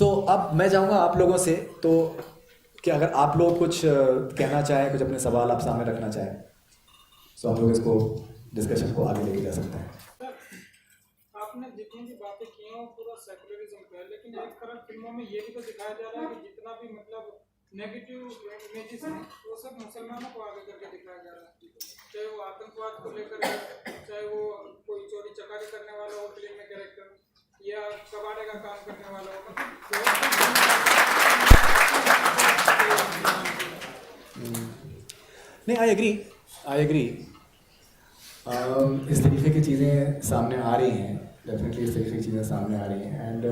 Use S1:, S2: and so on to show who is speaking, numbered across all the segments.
S1: अब मैं चाहूँगा आप लोगों से तो कि अगर आप लोग कुछ कहना चाहें, कुछ अपने सवाल आप सामने रखना चाहें, हम लोग इसको डिस्कशन को आगे लेके जा सकते हैं।
S2: सर, आपने जितनी भी बातें की हैं वो पूरा सेकुलरिज्म का है, लेकिन एक तरफ फिल्मों में ये भी तो दिखाया जा रहा है कि जितना भी मतलब नेगेटिव इमेजेस हैं वो सब मुसलमानों को आगे करके दिखाया जा रहा है, चाहे वो आतंकवाद को लेकर है, चाहे वो कोई चोरी चकारी करने वाला हो फिल्म में कैरेक्टर, या कबाड़े का काम करने वाला हो।
S1: नहीं, आई एग्री। इस तरीके की चीज़ें सामने आ रही हैं, डेफिनेटली इस तरीके की चीज़ें सामने आ रही हैं। एंड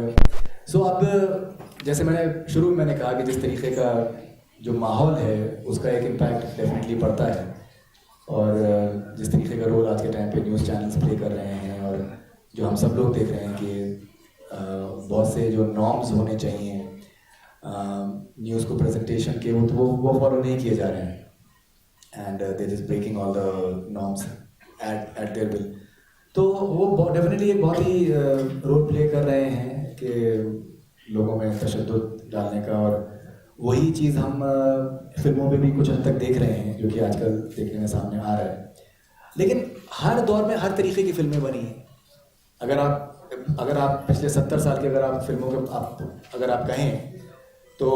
S1: अब जैसे शुरू में मैंने कहा कि जिस तरीके का जो माहौल है उसका एक इम्पैक्ट डेफिनेटली पड़ता है, और जिस तरीके का रोल आज के टाइम पे न्यूज़ चैनल्स प्ले कर रहे हैं, और जो हम सब लोग देख रहे हैं कि बहुत से जो नॉर्म्स होने चाहिए न्यूज़ को प्रेजेंटेशन के, वो फॉलो नहीं किए जा रहे हैं, and they just breaking all the norms at their will. तो वो डेफिनेटली एक बहुत ही रोल प्ले कर रहे हैं कि लोगों में तशद्दुद डालने का, और वही चीज़ हम फिल्मों में भी कुछ हद तक देख रहे हैं, जो कि आजकल देखने में सामने आ रहा है। लेकिन हर दौर में हर तरीके की फिल्में बनी हैं। अगर आप पिछले 70 साल के अगर आप फिल्मों के अगर आप कहें तो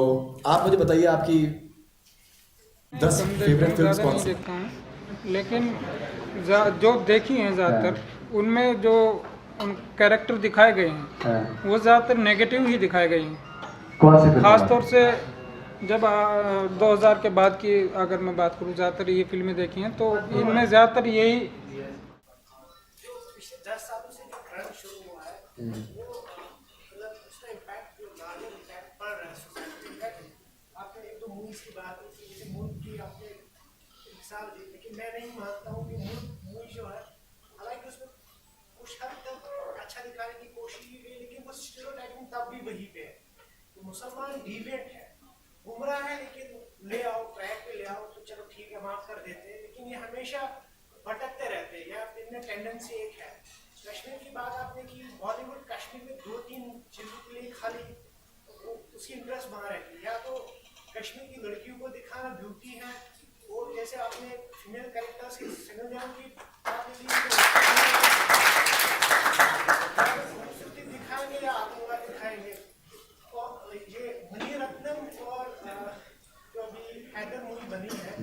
S1: आप मुझे बताइए आपकी 10 फेवरेट फिल्म्स कौन सी?
S2: लेकिन जो देखी हैं ज़्यादातर उनमें जो उन कैरेक्टर दिखाए गए हैं वो ज़्यादातर नेगेटिव ही दिखाए गए हैं।
S1: कौन सी?
S2: खास तौर से जब 2000 के बाद की अगर मैं बात करूँ, ज़्यादातर ये फिल्में देखी हैं तो इनमें ज़्यादातर यही
S3: 10 सालों से जो ट्रेंड शुरू हुआ है वो मतलब उसका इम्पैक्ट जो लार्जर इम्पैक्ट पड़ रहा है सोसाइटी में। आपने एक दो मूवीज की बात की थी, जैसे मूवी की आपने मिसाल दी, लेकिन मैं नहीं मानता हूँ कि मूवी जो है, हालांकि उसमें कुछ हद तक अच्छा दिखाने की कोशिश की गई, लेकिन वो स्टीरियोटाइपिंग तब भी वहीं पे है कि मुसलमान डिविएंट है, गुमराह है, लेकिन ले आओ ट्रैक पे ले आओ तो चलो ठीक है माफ कर देते हैं, लेकिन ये हमेशा भटकते रहते हैं, या इनमें टेंडेंसी एक है। कश्मीर की बात आपने की, बॉलीवुड कश्मीर में 2-3 चीज़ों के लिए खाली उसकी इंटरेस्ट बना रहती है, या तो कश्मीर की लड़कियों को दिखाना ब्यूटी है, और जैसे आपने फीमेल कैरेक्टर्स की सिंगल की खूबसूरती दिखाएंगे या आतंकवाद दिखाएंगे। और ये मणिरत्नम और जो अभी हैदर मूवी बनी है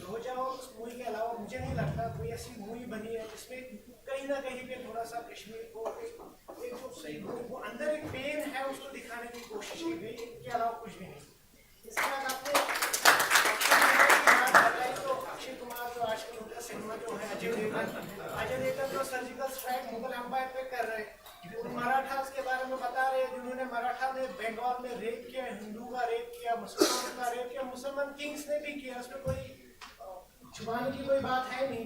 S3: रोजा, और उस मूवी के अलावा मुझे नहीं लगता कोई ऐसी मूवी बनी है जिसमें कहीं ना कहीं पे थोड़ा सा कश्मीर को एक जो सही वो अंदर एक पेन है उसको दिखाने की कोशिश की गई, इसके अलावा कुछ भी नहीं। इसके बाद आपने बात बताई तो अक्षय कुमार जो आजकल उनका सिनेमा जो है, अजय देवगन जो सर्जिकल स्ट्राइक मुगल एम्पायर पे कर रहे हैं, और मराठास के बारे में बता रहे हैं जिन्होंने मराठा में बंगाल में रेप किया, हिंदू का रेप किया, मुसलमान का रेप किया, मुसलमान किंग्स ने भी किया, उसमें कोई छुपाने की कोई बात है नहीं।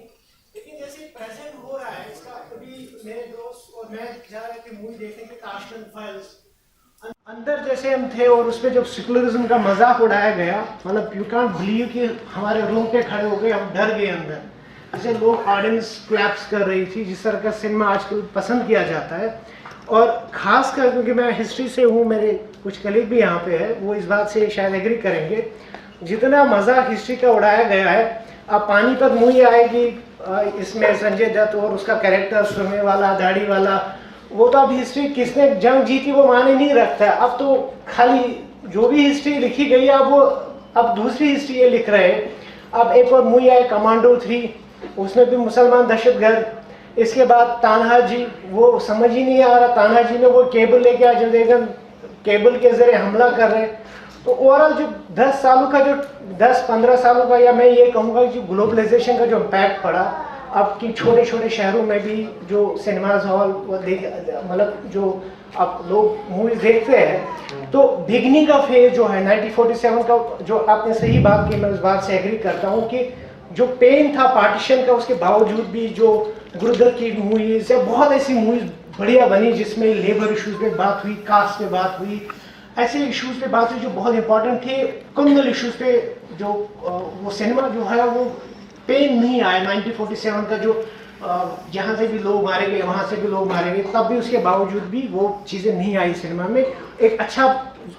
S3: लेकिन जैसे प्रेजेंट हो रहा है इसका, कभी मेरे दोस्त और मैं जा रहे थे मूवी देखने के ताशकंद फाइल्स, अंदर जैसे हम थे और उसपे जब सेकुलरिज्म का मजाक उड़ाया गया, मतलब यू कांट बिलीव कि हमारे रूम पे खड़े हो गए, हम डर गए अंदर, जैसे लोग ऑडियंस क्लैप्स कर रही थी, जिस तरह का सिनेमा आजकल पसंद किया जाता है। और ख़ास कर क्योंकि मैं हिस्ट्री से हूँ, मेरे कुछ कलीग भी यहाँ पे है, वो इस बात से शायद एग्री करेंगे, जितना मजाक हिस्ट्री का उड़ाया गया है, अब पानीपत मूवी आएगी, इसमें संजय दत्त और उसका कैरेक्टर सुरमे वाला दाढ़ी वाला, वो तो अब हिस्ट्री किसने जंग जीती वो माने नहीं रखता है। अब तो खाली जो भी हिस्ट्री लिखी गई है वो अब दूसरी हिस्ट्री ये लिख रहे हैं। अब एक और मूवी आई कमांडो 3, उसमें भी मुसलमान दहशतगर्द। इसके बाद तान्हा जी, वो समझ ही नहीं आ रहा, तान्हा जी में वो केबल लेके अजय देवगन केबल के जरिए हमला कर रहे हैं। तो ओवरऑल जो 10 सालों का, जो 10-15 सालों का, या मैं ये कहूँगा जो ग्लोबलाइजेशन का जो इम्पैक्ट पड़ा, अब की छोटे छोटे शहरों में भी जो सिनेमाज हॉल मतलब जो अब लोग मूवीज देखते हैं, तो बिगनिंग का फेज जो है 1947 का, जो आपने सही बात की, मैं उस बात से एग्री करता हूँ कि जो पेन था पार्टीशन का, उसके बावजूद भी जो गुरुदर की मूवीज या बहुत ऐसी मूवीज बढ़िया बनी जिसमें लेबर इशूज़ पे बात हुई, कास्ट पे बात हुई, ऐसे इश्यूज़ पे बात हुई जो बहुत इंपॉर्टेंट थे। कम्युनल इश्यूज़ पे जो वो सिनेमा जो है वो पेन नहीं आया। 1947 का जो जहाँ से भी लोग मारे गए, वहाँ से भी लोग मारे गए, तब भी उसके बावजूद भी वो चीज़ें नहीं आई सिनेमा में। एक अच्छा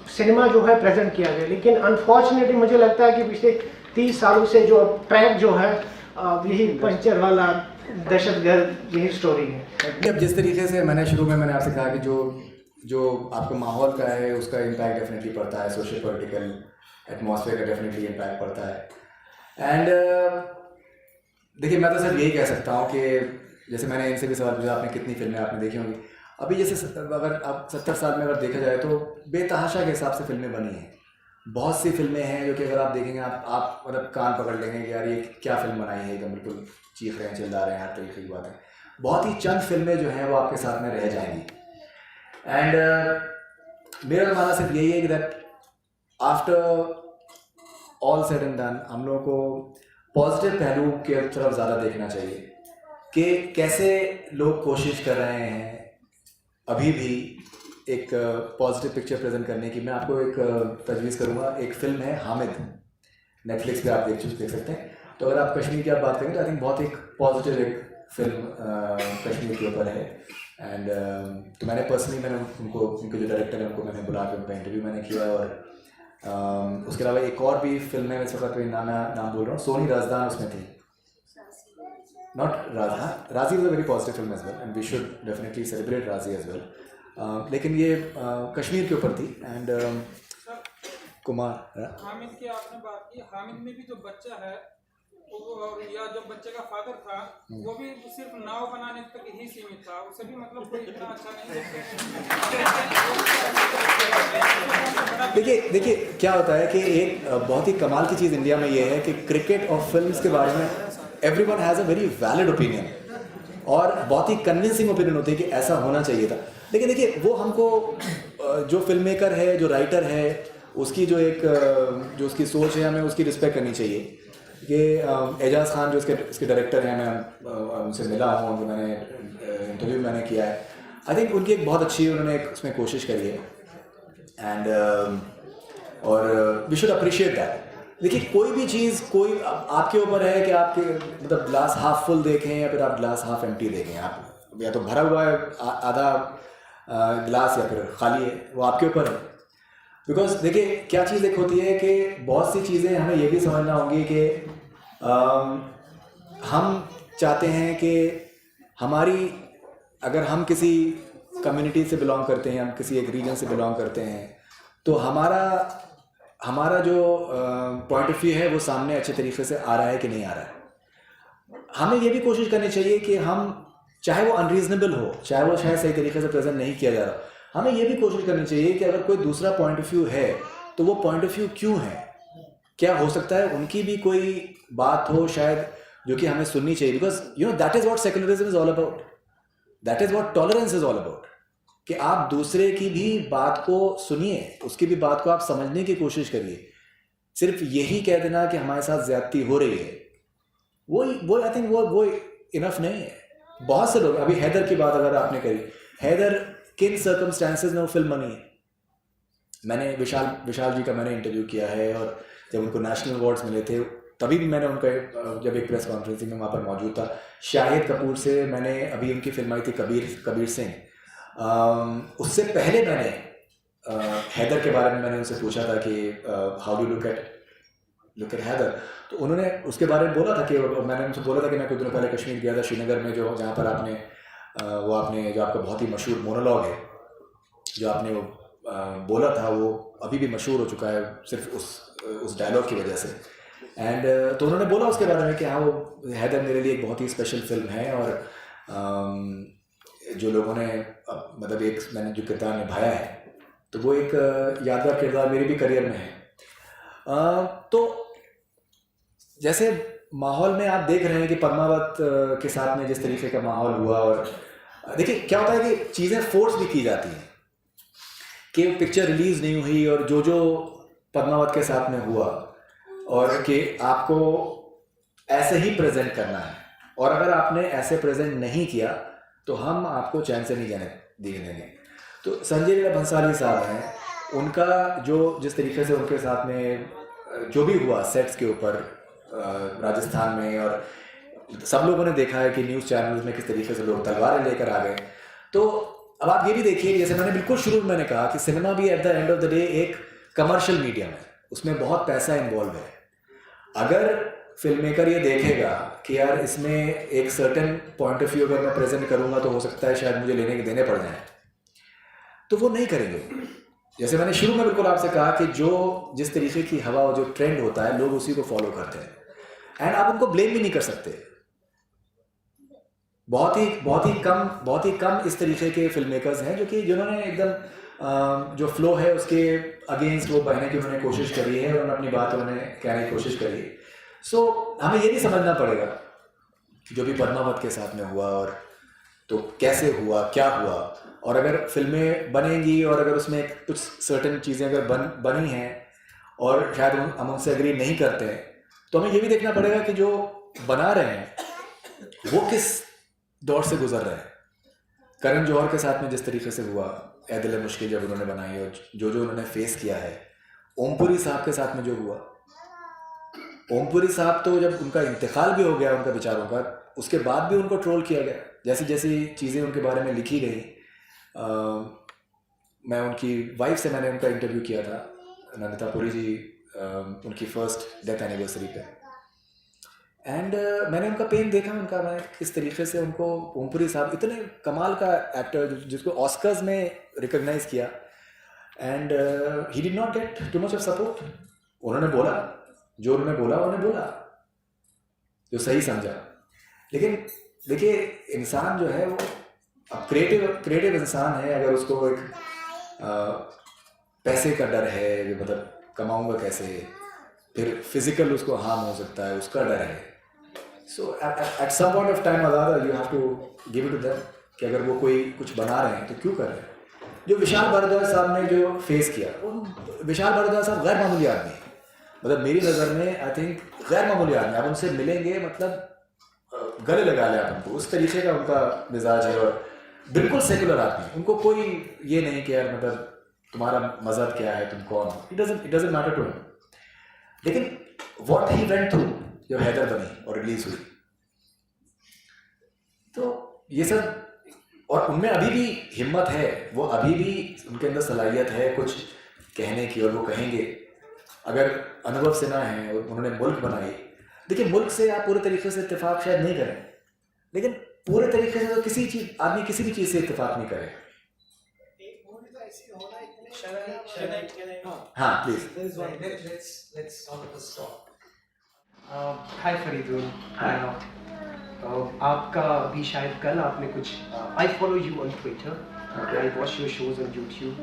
S3: सिनेमा जो है प्रेजेंट किया गया। लेकिन अनफॉर्चुनेटली मुझे लगता है कि पिछले 30 सालों से जो ट्रैक जो है यही पंचर वाला दहशतगर्द यही स्टोरी है।
S1: अब जिस तरीके से मैंने शुरू में मैंने आपसे कहा कि जो आपके माहौल का है उसका इम्पैक्ट डेफिनेटली पड़ता है, सोशल पॉलिटिकल एटमॉस्फेयर का डेफिनेटली इम्पैक्ट पड़ता है। एंड देखिए मैं तो सिर्फ यही कह सकता हूँ कि जैसे मैंने इनसे भी सवाल पूछा आपने कितनी फिल्में आपने देखी होंगी। अभी जैसे अगर आप 70 साल में अगर देखा जाए तो बेतहाशा के हिसाब से फिल्में बनी हैं। बहुत सी फिल्में हैं जो कि अगर आप देखेंगे आप मतलब कान पकड़ लेंगे कि यार ये क्या फिल्म बनाई है, एकदम बिल्कुल चीख रहे हैं चिल्ला रहे हैं, हर तरीके की बातें। बहुत ही चंद फिल्में जो हैं वो आपके साथ में रह जाएंगी। एंड मेरा मानना सिर्फ यही है कि that after all said and done हम लोगों को पॉजिटिव पहलू की तरफ ज़्यादा देखना चाहिए कि कैसे लोग कोशिश कर रहे हैं अभी भी एक पॉजिटिव पिक्चर प्रेजेंट करने की। मैं आपको एक तजवीज़ करूँगा, एक फ़िल्म है हामिद, नेटफ्लिक्स पे आप देख सकते हैं। तो अगर आप कश्मीर की आप बात करें तो आई थिंक बहुत एक पॉजिटिव एक फिल्म कश्मीर के ऊपर है। एंड तो मैंने पर्सनली उनके जो डायरेक्टर हैं उनको मैंने बुला के उनका इंटरव्यू मैंने किया। और उसके अलावा एक और भी फिल्म है, इस वक्त नाम बोल रहा हूँ, सोनी राजदान उसमें थी, not Raazi was a very positive film as well and we should definitely celebrate Raazi as well. लेकिन ये कश्मीर के ऊपर थी। एंड कुमार
S2: हामिद की आपने बात की, हामिद में भी जो बच्चा है वो या जो बच्चे का फादर था वो भी सिर्फ नाव बनाने तक ही सीमित था, उसे भी मतलब कोई इतना अच्छा
S1: नहीं। देखिए क्या होता है कि एक बहुत ही कमाल की चीज़ इंडिया में ये है कि क्रिकेट और फिल्म्स के बारे में everyone has a very valid opinion और बहुत ही कन्विंसिंग ओपिनियन होती है कि ऐसा होना चाहिए था। लेकिन देखिए वो हमको जो फिल्म मेकर है, जो राइटर है, उसकी जो उसकी सोच है, हमें उसकी रिस्पेक्ट करनी चाहिए। कि एजाज़ खान जो इसके डायरेक्टर हैं, मैं उनसे मिला हूँ, उनको मैंने इंटरव्यू मैंने किया है। आई थिंक उनकी एक बहुत अच्छी उन्होंने एक उसमें कोशिश करी है। एंड और वी शुड अप्रिशिएट दैट। देखिए कोई भी चीज़ कोई आपके ऊपर है कि आपके मतलब ग्लास हाफ फुल देखें या फिर आप ग्लास हाफ एम्प्टी देखें। आप या तो भरा हुआ है आधा ग्लास या फिर खाली है, वो आपके ऊपर है। बिकॉज देखिए क्या चीज़ एक होती है कि बहुत सी चीज़ें हमें ये भी समझना होंगी कि हम चाहते हैं कि अगर हम किसी कम्युनिटी से बिलोंग करते हैं, हम किसी एक रीजन से बिलोंग करते हैं, तो हमारा जो पॉइंट ऑफ व्यू है वो सामने अच्छे तरीके से आ रहा है कि नहीं आ रहा है। हमें ये भी कोशिश करनी चाहिए कि हम चाहे वो अनरीजनेबल हो, चाहे वो शायद सही तरीके से प्रेजेंट नहीं किया जा रहा, हमें ये भी कोशिश करनी चाहिए कि अगर कोई दूसरा पॉइंट ऑफ व्यू है तो वो पॉइंट ऑफ व्यू क्यों है, क्या हो सकता है उनकी भी कोई बात हो शायद जो कि हमें सुननी चाहिए। Because you know that is what secularism is all about, that is what tolerance is all about. कि आप दूसरे की भी बात को सुनिए, उसकी भी बात को आप समझने की कोशिश करिए। सिर्फ यही कह देना कि हमारे साथ ज्यादती हो रही है, वो आई थिंक वो इनफ नहीं है। बहुत से लोग, अभी हैदर की बात अगर आपने करी, हैदर किन सर्कमस्टांसेस में वो फिल्म बनी है। मैंने विशाल जी का मैंने इंटरव्यू किया है और जब उनको नेशनल अवार्ड्स मिले थे तभी भी मैंने उनका जब एक प्रेस कॉन्फ्रेंसिंग में वहाँ पर मौजूद था। शाहिद कपूर से मैंने अभी उनकी फिल्म आई थी कबीर सिंह, उससे पहले मैंने हैदर के बारे में मैंने उनसे पूछा था कि how do look at Haider. तो उन्होंने उसके बारे में बोला था कि मैंने उनसे बोला था कि मैं कुछ दिनों पहले कश्मीर गया था, श्रीनगर में, जहाँ पर आपने जो आपका बहुत ही मशहूर मोनोलॉग है जो आपने वो बोला था, वो अभी भी मशहूर हो चुका है सिर्फ उस डायलॉग की वजह से। एंड तो उन्होंने बोला उसके बारे में कि हाँ वो हैदर मेरे लिए एक बहुत ही स्पेशल फिल्म है और जो लोगों ने मतलब एक मैंने जो किरदार निभाया है तो वो एक यादगार किरदार मेरे भी करियर में है। तो जैसे माहौल में आप देख रहे हैं कि पद्मावत के साथ में जिस तरीके का माहौल हुआ, और देखिए क्या होता है कि चीज़ें फोर्स भी की जाती हैं कि पिक्चर रिलीज़ नहीं हुई और जो पद्मावत के साथ में हुआ और कि आपको ऐसे ही प्रेजेंट करना है, और अगर आपने ऐसे प्रेजेंट नहीं किया तो हम आपको चैन से नहीं जाने देंगे। तो संजय लीला भंसाली साहब हैं, उनका जिस तरीके से उनके साथ में जो भी हुआ सेट्स के ऊपर राजस्थान में, और सब लोगों ने देखा है कि न्यूज़ चैनल्स में किस तरीके से लोग तलवारें लेकर आ गए। तो अब आप ये भी देखिए, जैसे मैंने बिल्कुल शुरू में मैंने कहा कि सिनेमा भी eight the end of the day एक कमर्शियल मीडियम है, उसमें बहुत पैसा इन्वॉल्व है। अगर फिल्म मेकर ये देखेगा कि यार इसमें एक सर्टेन पॉइंट ऑफ व्यू अगर मैं प्रेजेंट करूँगा तो हो सकता है शायद मुझे देने पड़ जाए, तो वो नहीं करेंगे। जैसे मैंने शुरू में बिल्कुल आपसे कहा कि जिस तरीके की हवा और जो ट्रेंड होता है लोग उसी को फॉलो करते हैं, एंड आप उनको ब्लेम भी नहीं कर सकते। बहुत ही कम इस तरीके के फिल्म मेकर्स हैं जिन्होंने एकदम जो फ्लो है उसके अगेंस्ट वो बहने की उन्होंने कोशिश करी है और उन्होंने अपनी बात उन्होंने कहने की कोशिश करी है। सो हमें ये भी समझना पड़ेगा कि जो भी पद्मावत के साथ में हुआ और तो कैसे हुआ, क्या हुआ, और अगर फिल्में बनेंगी और अगर उसमें कुछ सर्टेन चीज़ें अगर बनी हैं और शायद हम उनसे एग्री नहीं करते हैं, तो हमें ये भी देखना पड़ेगा कि जो बना रहे हैं वो किस दौर से गुजर रहे हैं। करण जौहर के साथ में जिस तरीके से हुआ, ए दिल मुश्किल जब उन्होंने बनाई और जो उन्होंने फेस किया है, ओमपुरी साहब के साथ में जो हुआ, ओमपुरी साहब तो जब उनका इंतकाल भी हो गया उनका बेचारों का, उसके बाद भी उनको ट्रोल किया गया। जैसी जैसी चीज़ें उनके बारे में लिखी गई, मैं उनकी वाइफ से मैंने उनका इंटरव्यू किया था, नंदिता पुरी जी, उनकी फर्स्ट डेथ एनिवर्सरी पे, एंड मैंने उनका पेन देखा उनका, मैं किस तरीके से उनको ओमपुरी साहब इतने कमाल का एक्टर जिसको ऑस्कर्स में रिकॉग्नाइज किया, and he did not gate too much of support. उन्होंने बोला जो उन्होंने बोला जो सही समझा। लेकिन देखिए इंसान जो है वो अब क्रिएटिव इंसान है, अगर उसको एक पैसे का डर है, मतलब कमाऊंगा कैसे, फिर फिजिकल उसको हार्म हो सकता है, उसका डर है। So at some point of time अदादा you have to give it to them कि अगर वो कोई कुछ बना रहे हैं तो क्यों कर रहे हैं। जो विशाल भारद्वाज साहब ने जो फेस किया, विशाल भारद्वाज साहब गैर मामूली आदमी है, मतलब मेरी नज़र में आई थिंक गैर मामूली आदमी। आप उनसे मिलेंगे मतलब गले लगा ले आप उनको, उस तरीके का उनका मिजाज है और बिल्कुल सेकुलर आदमी। उनको कोई ये नहीं कि यार मतलब तुम्हारा मजहब क्या है, तुम कौन हो, it doesn't matter to him. लेकिन व्हाट ही वेंट थ्रू जब हैदर बनी और रिलीज हुई, तो ये सब, और उनमें अभी भी हिम्मत है, वो अभी भी उनके अंदर सलाहियत है कुछ कहने की, और वो कहेंगे। अगर अनुभव सिन्हा है और उन्होंने मुल्क बनाई, देखिए मुल्क से आप पूरे तरीके से इत्तेफाक शायद नहीं करें, लेकिन पूरे तरीके से तो आदमी किसी भी चीज़ से इत्तेफाक नहीं करे। हाँ please.
S4: Let's start with the start. Hi Faridoon. आपका अभी शायद कल आपने कुछ I follow you on Twitter, I watch your shows on YouTube.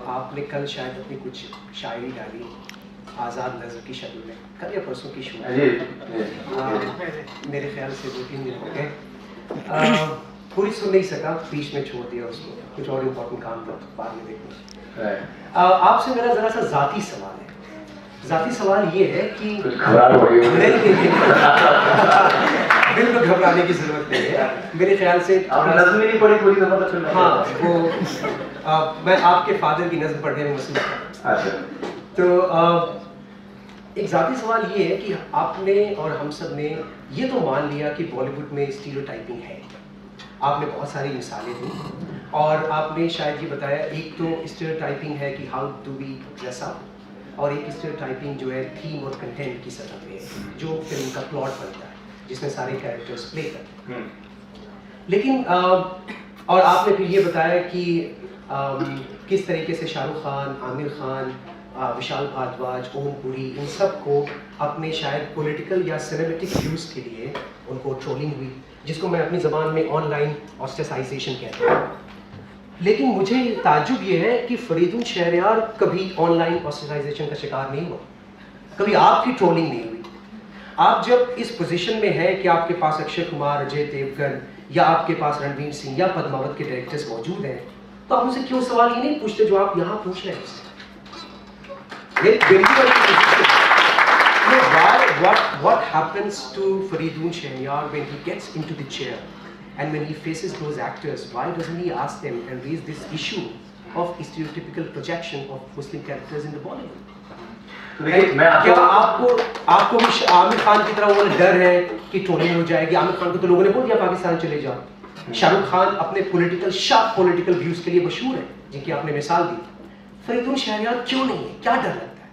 S4: आपने कल शायद अपनी कुछ शायरी डाली आज़ाद नज़र की शक्ल में, कल या परसों की शो, मेरे ख्याल से 2-3 दिन हो गए। पूरी सुन नहीं सका, बीच में छोड़ दिया उसको, कुछ और इम्पोर्टेंट काम था, बाद में देखूँगा। आपसे मेरा ज़रा सा ज़ाती सवाल है। ज़ाती सवाल ये है कि नहीं बिल्कुल घबराने की ज़रूरत नहीं है, मेरे ख्याल से
S5: नज़्म ही नहीं पढ़ी पूरी दफ़ा तो सुनना।
S4: हाँ, वो मैं आपके फादर की नज़्म पढ़ने में मसरूफ़।
S5: अच्छा,
S4: तो एक ज़ाती सवाल ये है कि आपने और हम सब ने ये तो मान लिया कि बॉलीवुड में स्टीरियोटाइपिंग है, आपने बहुत सारी मिसालें दी और आपने शायद ये बताया, एक तो स्टीरियोटाइपिंग है कि how do we dress up, और एक स्टीरियोटाइपिंग जो है थीम और कंटेंट की सतह पे है, जो फिल्म का प्लॉट बनता है जिसमें सारे कैरेक्टर्स प्ले करते हैं। लेकिन और आपने फिर ये बताया कि किस तरीके से शाहरुख खान, आमिर खान, विशाल भारद्वाज, ओमपुरी, इन सब को अपने शायद पॉलिटिकल या सिनेमेटिक व्यूज़ के लिए उनको ट्रोलिंग हुई, जिसको मैं अपनी ज़बान में ऑनलाइन ऑस्ट्रेसाइजेशन कहता हूँ। लेकिन मुझे ताज्जुब ये है कि फरीदून शहरयार कभी ऑनलाइन ऑस्ट्रेसाइजेशन का शिकार नहीं हुआ, कभी आपकी ट्रोलिंग नहीं हुई। आप जब इस पोजीशन में हैं कि आपके पास अक्षय कुमार, अजय देवगन या आपके पास रणवीर सिंह या पद्मावत के डायरेक्टर्स मौजूद हैं, तो आप उनसे क्यों सवाल ही नहीं पूछते जो आप यहाँ पूछ रहे हैं? What happens to Faridoon Shahniyar when he gets into the chair and when he faces those actors? Why doesn't he ask them and raise this issue of stereotypical projection of Muslim characters in the Bollywood? क्या आपको भी आमिर खान की तरह वो डर है कि trolling हो जाएगी? आमिर खान को तो लोगों ने बोल दिया पाकिस्तान चले जाओ, शाहरुख खान अपने शार्प पॉलिटिकल व्यूज के लिए मशहूर है, जिनकी आपने मिसाल दी। फरीदुन शहरयार क्यों नहीं है, क्या डर लगता है?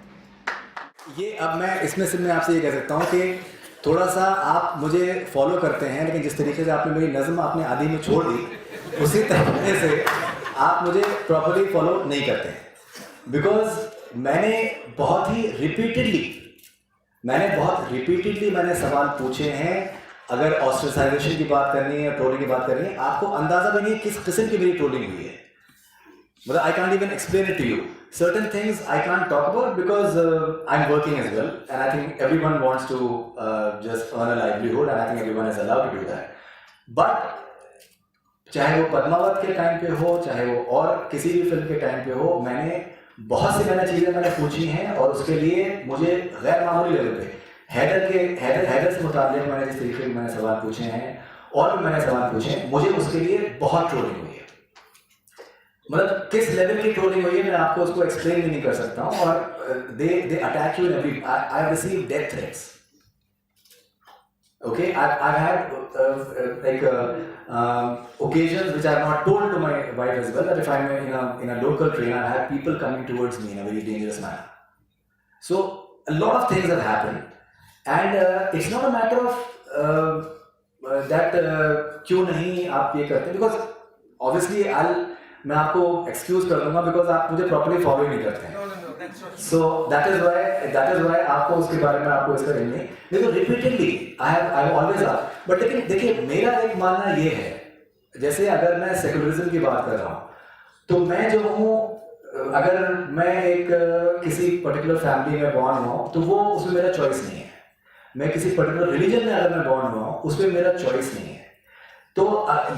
S1: ये अब मैं इसमें सिर्फ मैं आपसे ये कह सकता हूँ कि थोड़ा सा आप मुझे फॉलो करते हैं, लेकिन जिस तरीके से आपने मेरी नज़्म आपने आदि में छोड़ दी, उसी तरीके से आप मुझे प्रॉपरली फॉलो नहीं करते हैं। बिकॉज मैंने बहुत रिपीटेडली मैंने सवाल पूछे हैं। अगर ऑस्ट्रेसाइजेशन की बात करनी है, ट्रोलिंग की बात करनी है, आपको अंदाजा भी नहीं है किस किस्म की मेरी ट्रोलिंग हुई है। मतलब I can't even explain it to you. Certain things I can't talk about because I'm working as well, and I think everyone wants to just earn a livelihood, and I think everyone is allowed to do that. But चाहे वो पद्मावत के time पे हो, चाहे वो और किसी भी फिल्म के टाइम पे हो, मैंने बहुत सी चीज़ें पूछी हैं, और उसके लिए मुझे गैर मामूली लेवल पे हैदर से मुताबिक मैंने जिस तरीके के मैंने सवाल पूछे हैं, और भी मैंने सवाल पूछे हैं, मुझे उसके लिए बहुत ट्रोलिंग हुई है। मतलब किस लेवल की ट्रोलिंग हुई है मैं आपको उसको एक्सप्लेन भी नहीं कर सकता हूँ। और they attack you in every, I receive death threats. Okay, I've had occasions which I've not told to my wife as well, that if I'm in a local train, I've had people coming towards me in a very dangerous manner. So a lot of things have happened, and it's not a matter of that क्यों नहीं आप ये करते, because obviously मैं आपको excuse कर दूंगा because आप मुझे प्रॉपर्ली फॉलो नहीं करते हैं। सो दैट इज व्हाई आपको उसके बारे में आपको इसका नहीं। देखो repeatedly I have always asked, but लेकिन देखिए मेरा एक मानना ये है, जैसे अगर मैं सेकुलरिज्म की बात कर रहा हूँ, तो मैं जो हूँ, अगर मैं एक किसी पर्टिकुलर फैमिली में बॉर्न हुआ हूँ, तो वो उसमें मेरा चॉइस नहीं है। मैं किसी पर्टिकुलर रिलीजन में अगर मैं बॉर्न हुआ हूँ, उसमें मेरा चॉइस नहीं है। तो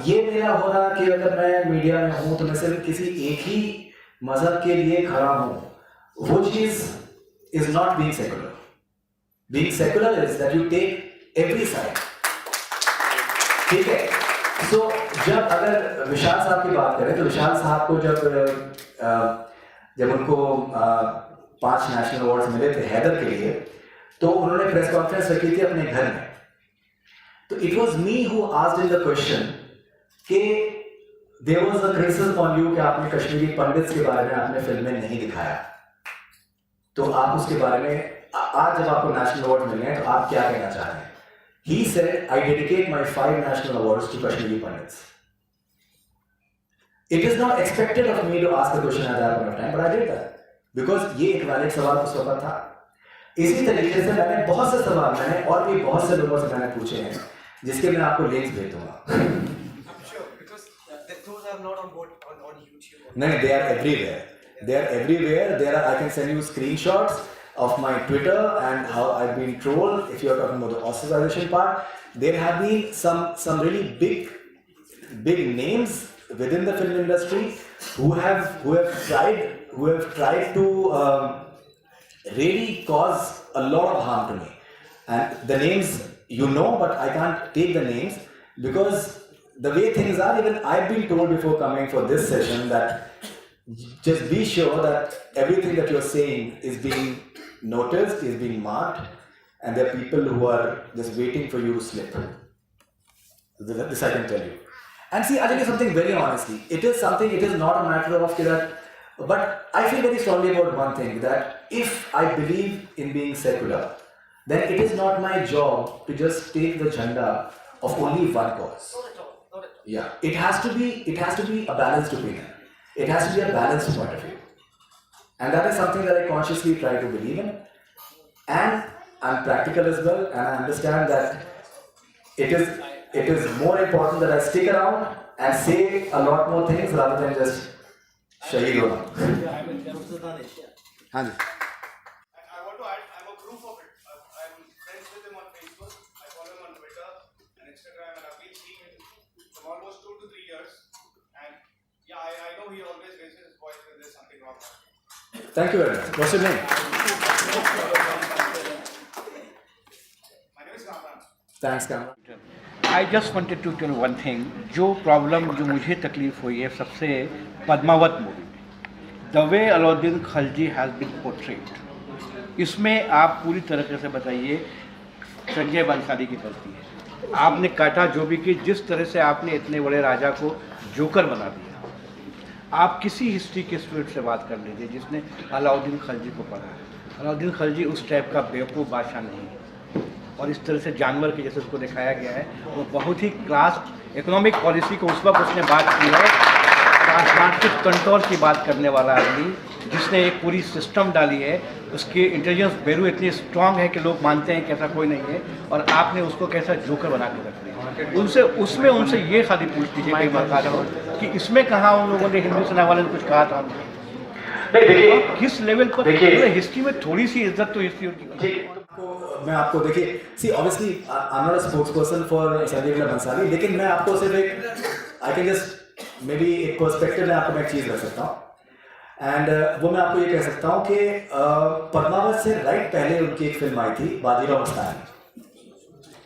S1: ये मेरा होना कि अगर मैं मीडिया में हूँ तो मैं सिर्फ किसी एक ही मजहब के लिए खड़ा हूँ, वो चीज is not being secular. Being secular is that you take every side, ठीक है। सो जब अगर विशाल साहब की बात करें, तो विशाल साहब को जब उनको 5 नेशनल अवार्ड्स मिले थे हैदर के लिए, तो उन्होंने प्रेस कॉन्फ्रेंस रखी थी अपने घर में। तो it was me who asked in the question कि there was a criticism on you कि आपने कश्मीरी पंडित्स के बारे में आपने फिल्म में नहीं दिखाया, तो आप उसके बारे में आज जब आपको नेशनल अवार्ड मिले हैं तो आप क्या कहना चाह रहे हैं? He said, I dedicate my 5 national awards to Kashmiri Pandits. It is not expected of me to ask the question at that point of time, but I did that because ये एक वैलिड सवाल उस वक्त था। इसी तरीके से मैंने बहुत से सवाल और भी बहुत से लोगों से मैंने पूछे हैं, जिसके मैं आपको लिंक्स भेज दूंगा। नहीं, they are everywhere. They are everywhere. I can send you screenshots of my Twitter and how I've been trolled. If you are talking about the ostracization part, there have been some really big names within the film industry who have tried to really cause a lot of harm to me. And the names you know, but I can't take the names because the way things are, even I've been told before coming for this session that just be sure that everything that you're saying is being noticed, is being marked, and there are people who are just waiting for you to slip. This I can tell you. And see, I'll tell you something very honestly. It is not a matter of that, but I feel very strongly about one thing, that if I believe in being secular, then it is not my job to just take the jhanda of only one cause. Yeah, it has to be a balanced opinion. It has to be a balanced point of view. And that is something that I consciously try to believe in. And I'm practical as well, and I understand that it is more important that I stick around and say a lot more things rather than just shaheed hona. हाँ जी.
S6: I want to add, I'm a proof of it. I'm friends with him on Facebook. I follow him on Twitter and Instagram, and I've been seeing him from almost 2 to 3 years. And yeah, I know he always raises his voice when there's something wrong.
S1: Thank you very much. What's your name?
S6: My name is Kamran.
S1: Thanks, Kamran.
S5: I just wanted to tell one thing. जो problem जो मुझे तकलीफ हुई है सबसे Padmaavat movie में, the way Alauddin Khilji has been portrayed, इसमें आप पूरी तरीके से बताइए संजय बंसाली की गलती है। आपने काटा जो भी कि जिस तरह से आपने इतने बड़े राजा को जोकर बना दिया। आप किसी हिस्ट्री के स्टूडेंट से बात कर लीजिए जिसने अलाउद्दीन खिलजी को पढ़ा है, अलाउद्दीन खिलजी उस टाइप का बेवकूफ़ बादशाह नहीं है। और इस तरह से जानवर के जैसे उसको दिखाया गया है, वो बहुत ही क्लास इकोनॉमिक पॉलिसी को उस वक्त उसने बात की है, ट्रांसप्लांटिक कंट्रोल की बात करने वाला आदमी जिसने एक पूरी सिस्टम डाली है। उसकी इंटेलिजेंस बैरू इतनी स्ट्रांग है कि लोग मानते हैं कि ऐसा कोई नहीं है, और आपने उसको कैसा जोकर बना के रख दिया। उनसे ये खाली पूछ लीजिए कई बार कि इसमें कहाँ उन लोगों ने हिंदू सेना वाले ने कुछ कहा था
S4: नहीं देखिए,
S5: किस लेवल पर हिस्ट्री में थोड़ी सी इज्जत तो हिस्ट्री
S1: मैं आपको देखिए, see obviously I am not a spokes person for Sanjay Leela Bhansali, लेकिन मैं आपको सिर्फ एक I can just may be एक पर्सपेक्टिव में आपको मैं एक चीज़ रख सकता हूँ, एंड वो मैं आपको ये कह सकता हूँ कि पद्मावत से राइट पहले उनकी एक फिल्म आई थी बाजीराव मस्तानी,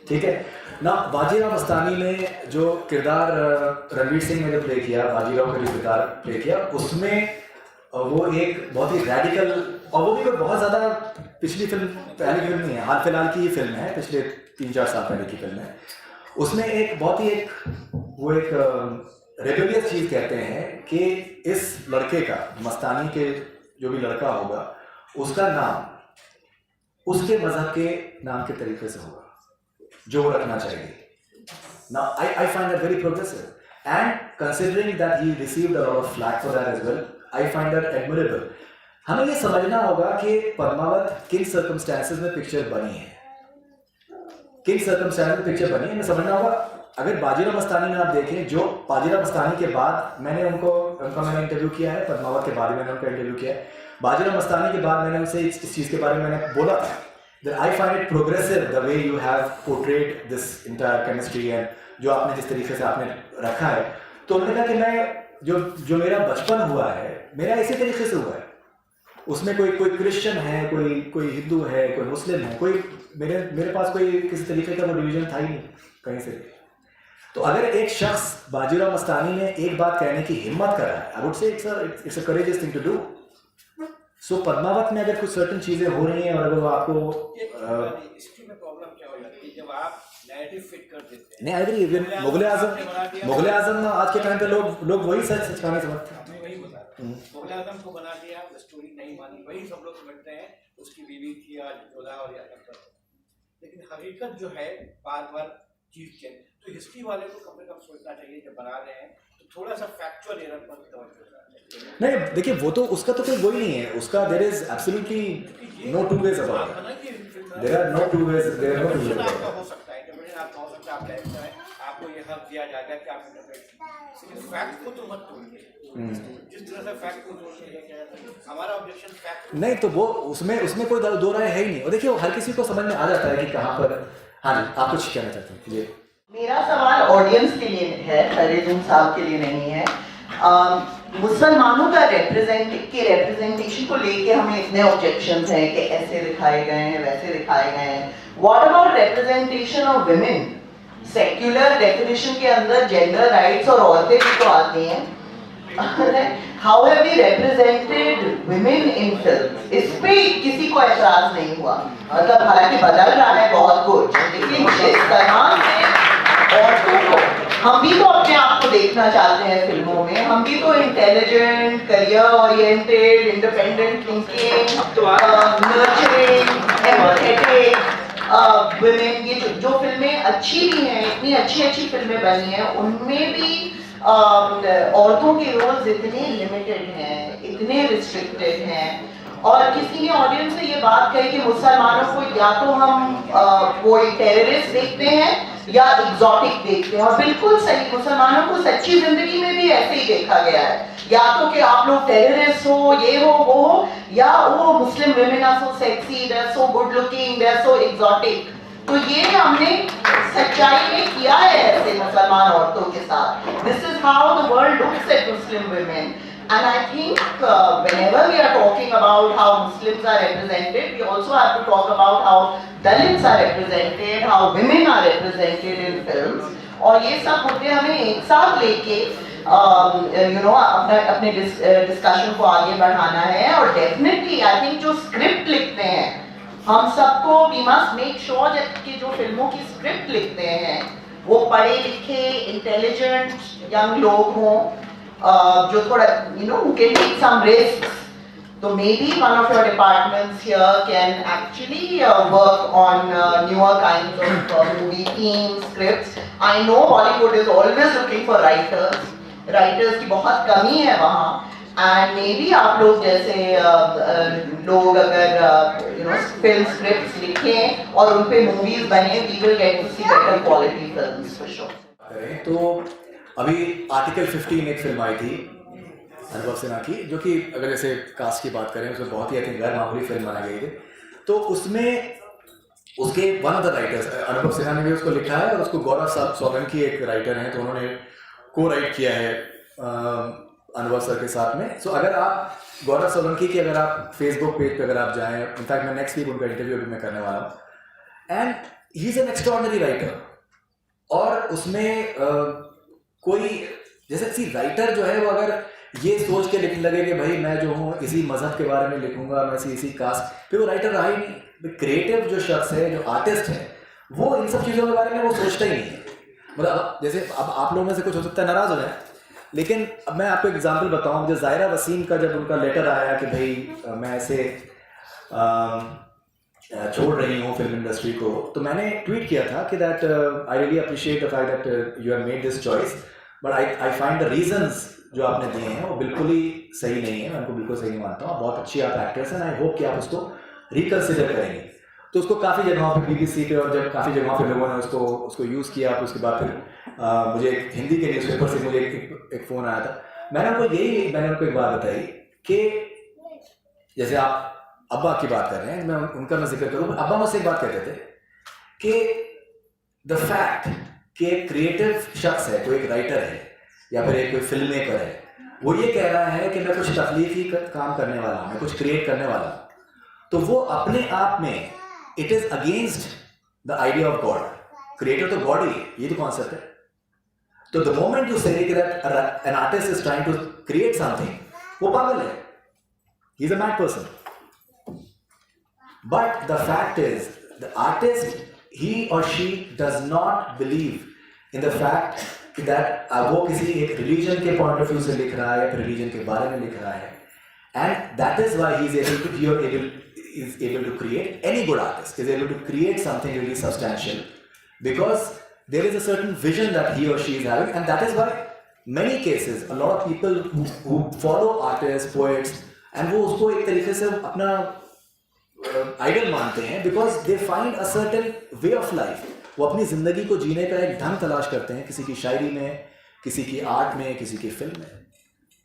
S1: ठीक है ना। बाजीराव मस्तानी में जो किरदार रणवीर सिंह ने जो प्ले किया, बाजीराव का जो किरदार प्ले किया, उसमें वो एक बहुत ही रेडिकल, और वो भी कोई बहुत ज़्यादा पिछली फिल्म पहली फिल्म नहीं है, हाल फिलहाल की ही फिल्म है, पिछले 3-4 साल पहले की फिल्म है। उसमें एक बहुत ही एक रेबेलियस चीज़ कहते हैं कि इस लड़के का, मस्तानी के जो भी लड़का होगा, उसका नाम उसके मजहब के नाम के तरीके से होगा जो वो रखना चाहिए। Now I find that very progressive, and considering that he received a lot of flack for that as well, I find that admirable. हमें ये समझना होगा कि पद्मावत किन सर्कमस्टेंसेस में पिक्चर बनी है, किन सर्कमस्टेंसेस में पिक्चर बनी है, हमें समझना होगा। अगर बाजीराव मस्तानी में आप देखें, जो बाजीराव मस्तानी के बाद मैंने मैंने इंटरव्यू किया है, पद्मावत के बाद मैंने उनका इंटरव्यू किया है, बाजीराव मस्तानी के बाद मैंने उनसे इस चीज़ के बारे में मैंने बोला था that I find it progressive the way you have portrayed this entire chemistry, and जो आपने जिस तरीके से आपने रखा है। तो उन्होंने कहा कि मैं जो मेरा बचपन हुआ है, मेरा इसी तरीके से हुआ है, उसमें कोई क्रिश्चियन है, कोई हिंदू है, कोई मुस्लिम है, कोई मेरे पास कोई किसी तरीके का वो डिवीजन था ही नहीं कहीं से। तो अगर एक शख्स बाजीराव मस्तानी में एक बात कहने की हिम्मत कर रहा है, I would say it's a courageous thing to do. So Padmaavat में अगर कुछ सर्टेन चीजें हो रही हैं और अगर वो आपको
S5: हिस्ट्री में प्रॉब्लम क्या हो जाती है जब आप नैरेटिव फिट कर देते हैं।
S1: नहीं, आई एग्री, इवन मुगल आजम आज के टाइम पे लोग वही सच कहानी समझते हैं।
S5: मैं वही बता रहा हूं, मुगल आजम को बना दिया, स्टोरी नहीं मानी, वही सब लोग समझते हैं उसकी बीवी थी या जोधा और या लेकिन हकीकत जो है बार चीज के, तो हिस्ट्री वाले को कम से कम सोचना चाहिए जब बना रहे हैं तो थोड़ा सा फैक्चुअल एरर पर तवज्जो देना चाहिए। नहीं
S1: देखिए, वो तो उसका तो कोई वही नहीं है, उसका there is absolutely no two ways about it, there are no two ways
S5: आपका हो सकता है कि आपका हो सकता है, आप डायरेक्टर हैं, आपको ये हक दिया जाएगा कि आप इंटरप्रेट फैक्ट को तो मत तोड़िए। जिस तरह से फैक्ट को तोड़िए, हमारा ऑब्जेक्शन फैक्ट नहीं,
S1: तो वो उसमें कोई दो राय है ही नहीं। और देखिए, हर किसी को समझ में आ जाता है कि कहाँ पर। हाँ जी, आप कुछ कहना चाहते हैं? ये
S7: मेरा सवाल ऑडियंस के लिए है, फरीदुन साहब के लिए नहीं है। मुसलमानों का रिप्रेजेंटेशन को लेके हमें इतने ऑब्जेक्शंस हैं कि ऐसे दिखाए गए हैं, वैसे दिखाए गए हैं। What about representation of women? Secular definition के अंदर जेंडर राइट्स और औरतें भी तो आती हैं। How have we represented women in films? इस पे किसी को एतराज नहीं हुआ, मतलब हालांकि बदल रहा है बहुत कुछ, लेकिन जिस तरह से औरतों को, हम भी तो अपने आप को देखना चाहते हैं फिल्मों में, हम भी तो intelligent, career oriented, independent thinking, nurturing, empathetic women, ये जो फिल्में अच्छी भी हैं, इतनी अच्छी फिल्में बनी हैं, उनमें भी औरतों के रोल्स इतने लिमिटेड हैं, इतने रिस्ट्रिक्टेड हैं। और किसी ने ऑडियंस से ये बात कही कि मुसलमानों को या तो हम कोई टेररिस्ट देखते हैं या एग्जॉटिक देखते हैं, और बिल्कुल सही, मुसलमानों को सच्ची जिंदगी में भी ऐसे ही देखा गया है, या तो कि आप लोग टेररिस्ट हो, ये हो वो हो, या वो Muslim women are so sexy, they are so good looking, they are so exotic. तो ये हमने सच्चाई में किया है ऐसे मुसलमान औरतों के साथ। This is how the world looks at Muslim women, and I think whenever we are talking about how Muslims are represented, we also have to talk about how Dalits are represented, how women are represented in films, और ये सब मुद्दे हमें एक साथ लेके अपने discussion को आगे बढ़ाना है। और डेफिनेटली आई थिंक जो स्क्रिप्ट लिखते हैं, हम सबको, we we must make sure कि जो फिल्मों की स्क्रिप्ट लिखते हैं वो पढ़े लिखे इंटेलिजेंट यंग लोग हों, जो थोड़ा who can take some risks. So maybe one of your departments here can actually work on newer kinds of movie themes, scripts. I know Bollywood is always looking for writers. Writers की बहुत कमी है वहाँ. And maybe आप लोग जैसे लोग अगर film scripts लिखें और उन पे movies बने, we will get to see better quality films for sure.
S1: तो अभी आर्टिकल 15 एक फिल्म आई थी अनुभव सिन्हा की, जो कि अगर जैसे कास्ट की बात करें उसमें बहुत ही गैर मामूली फिल्म बनाई गई थी। तो उसमें उसके वन ऑफ द राइटर्स अनुभव सिन्हा ने भी उसको लिखा है और उसको गौरव सोलंकी एक राइटर हैं, तो उन्होंने को राइट किया है अनुभव सर के साथ में। सो अगर आप गौरव सोलंकी की अगर आप फेसबुक पेज पे अगर आप जाएं, इनफैक्ट मैं नेक्स्ट वीक उनका इंटरव्यू भी मैं करने वाला हूँ, and he is an extraordinary writer. और उसमें कोई जैसे राइटर जो है वो अगर ये सोच के लिखने लगे कि भाई मैं जो हूँ इसी मजहब के बारे में लिखूंगा, मैं इसी कास्ट, फिर वो राइटर रहा ही नहीं। क्रिएटिव जो शख्स है, जो आर्टिस्ट है, वो इन सब चीज़ों के बारे में वो सोचता ही नहीं है। मतलब जैसे अब आप लोगों में से कुछ हो सकता है नाराज़ हो जाए, लेकिन अब मैं आपको एग्जांपल बताऊं, मुझे ज़ाहिरा वसीम का जब उनका लेटर आया कि भाई मैं ऐसे छोड़ रही हूँ फिल्म इंडस्ट्री को, तो मैंने ट्वीट किया था कि that I really appreciate the fact that you have made this choice, but I find the reasons जो आपने दिए हैं वो बिल्कुल ही सही नहीं है, मैं उनको बिल्कुल सही नहीं मानता हूँ। बहुत अच्छी आप एक्टर्स हैं, आई होप कि आप उसको रिकन्सिडर करेंगे। तो उसको काफ़ी जगहों पे BBC पे और जब काफ़ी जगहों पे लोगों ने उसको यूज़ किया, तो उसके बाद फिर मुझे हिंदी के न्यूज़पेपर से मुझे एक फ़ोन आया था। मैंने उनको एक बात बताई कि जैसे आप अब्बा की बात कर रहे हैं, मैं उनका मैं जिक्र करूँ, अब्बा मुझसे एक बात कहते थे कि द फैक्ट कि एक क्रिएटिव शख्स है, कोई एक राइटर है या फिर एक कोई फिल्म मेकर है, वो ये कह रहा है कि मैं कुछ तख्लीकी काम करने वाला हूँ, मैं कुछ क्रिएट करने वाला हूँ, तो वो अपने आप में it is against the idea of God. Creator तो गॉड ही, ये तो कॉन्सेप्ट है। तो the moment you say that an artist is trying to create something, वो पागल है, he is a mad person. But the fact is the artist, he और she does not believe in the fact that वो किसी एक religion के point of view से लिख रहा है या फिर रिलीजन के बारे में लिख रहा है, and that is why he is able to create, any good artist is able to create something really substantial because there is a certain vision that he or she is having, and that is why many cases a lot of people who follow artists, poets, and वो उसको एक तरीके से अपना idol मानते हैं because they find a certain way of life। वो अपनी ज़िंदगी को जीने का एक ढंग तलाश करते हैं, किसी की शायरी में, किसी की आर्ट में, किसी की फिल्म में।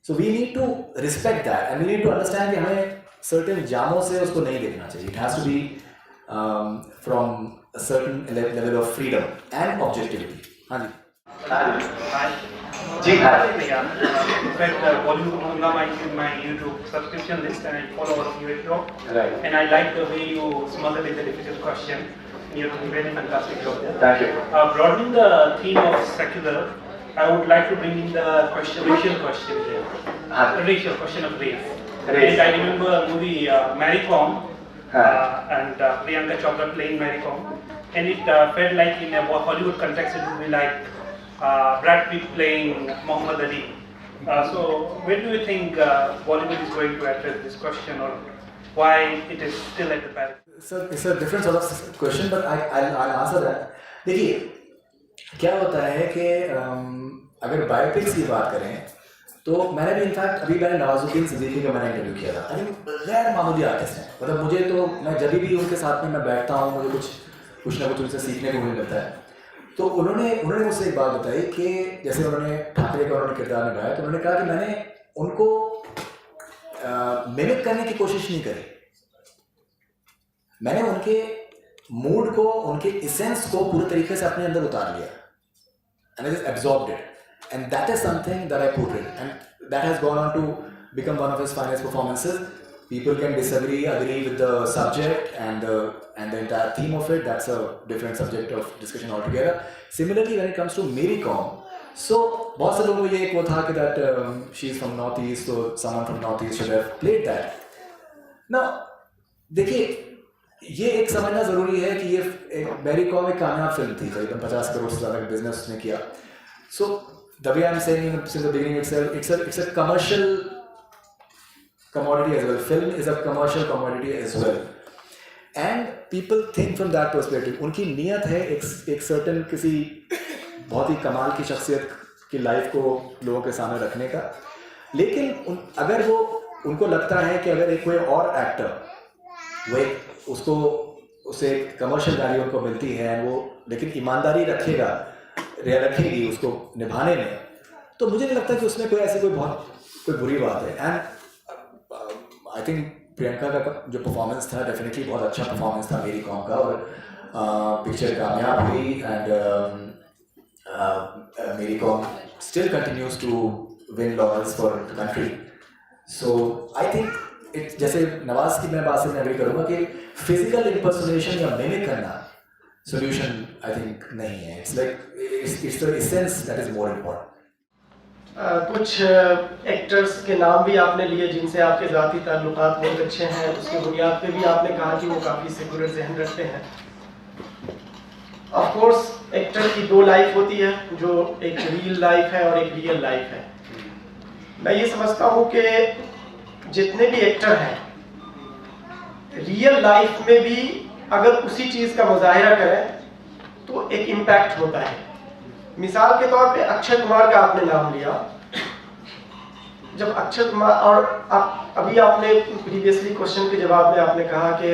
S1: So we need to respect that and we need to understand कि हमें certain जामों से उसको नहीं देखना चाहिए। It has to be from a certain level of freedom and objectivity। हाँ जी।
S8: जी in fact Bollywood Hungama is in my YouTube subscription list and I follow all of you at all. Right. And I like the way you smuggle in the difficult question. You're doing very fantastic job there. Thank you. Broadening the theme of secular, I would like to bring in the racial question there. Racial question of race. And I remember a movie Mary Kom and Priyanka Chopra playing Mary Kom, and it felt like in a Hollywood context it would be like Brad Pitt playing Muhammad Ali. So where do you think Bollywood is going to address this question, or why it is still at the parity?
S1: It's a different sort of question, but I'll answer that. देखिए क्या होता है कि अगर biopics की बात करें तो मैंने भी इनफैक्ट अभी मैंने नवाजुद्दीन सिद्दीकी का मैंने इंटरव्यू किया था। आई मीन गैर मामूली आर्टिस्ट हैं, मतलब मुझे तो मैं जब भी उनके साथ में मैं बैठता हूँ मुझे कुछ ना कुछ उनसे सीखने को मिलता है। तो उन्होंने मुझसे एक बात बताई कि जैसे उन्होंने ठाकरे का उन्होंने किरदार निभाया, तो उन्होंने कहा कि मैंने उनको मिमिक करने की कोशिश नहीं करी, मैंने उनके मूड को, उनके इसेंस को पूरे तरीके से अपने अंदर उतार लिया, and I just absorbed it, and that is something that I portrayed, and that has gone on to become one of his finest performances. People can disagree, agree with the subject and the entire theme of it. That's a different subject of discussion altogether. Similarly, when it comes to Mary Kom, so बहुत से लोगों को ये एक वो था कि that she is from Northeast, so someone from Northeast should have played that. Now देखिए ये एक समझना ज़रूरी है कि ये एक मैरी कॉम एक कामयाब फिल्म थी, करीबन 50 करोड़ से ज़्यादा का बिजनेस उसने किया. So the way I am saying since the beginning it's a commercial commodity as well. Film is a commercial commodity as well. And people think from that perspective. उनकी नीयत है एक certain किसी बहुत ही कमाल की शख्सियत की लाइफ को लोगों के सामने रखने का. लेकिन अगर वो उनको लगता है कि अगर एक कोई और एक्टर वो एक उसको उसे कमर्शियल वैल्यू उनको मिलती है वो लेकिन ईमानदारी रखेगी उसको निभाने में, तो मुझे नहीं लगता कि उसमें कोई बुरी बात है. एंड आई थिंक प्रियंका का जो परफॉर्मेंस था डेफिनेटली बहुत अच्छा परफॉर्मेंस था मेरी कॉम का, और पिक्चर कामयाब हुई. And Mary Kom still continues to win laurels for the country. So I think जैसे नवाज की मैं बात से मैं एग्री करूँगा कि फिजिकल इम्पर्सोनेशन या मिमिक करना सोल्यूशन आई थिंक नहीं है. It's like it's the essence that is more important.
S9: कुछ एक्टर्स के नाम भी आपने लिए जिनसे आपके ज़ाती ताल्लुकात बहुत अच्छे हैं, उसकी बुनियाद पे भी आपने कहा कि वो काफ़ी सेकुलर जहन रखते हैं. ऑफ कोर्स एक्टर की दो लाइफ होती है, जो एक रियल लाइफ है और एक रियल लाइफ है. मैं ये समझता हूँ कि जितने भी एक्टर हैं रियल लाइफ में भी अगर उसी चीज़ का मुजाहिरा करें तो एक इम्पैक्ट होता है. मिसाल के तौर पे अक्षय कुमार का आपने नाम लिया. जब अक्षय कुमार और अभी आपने प्रीवियसली क्वेश्चन के जवाब में आपने कहा कि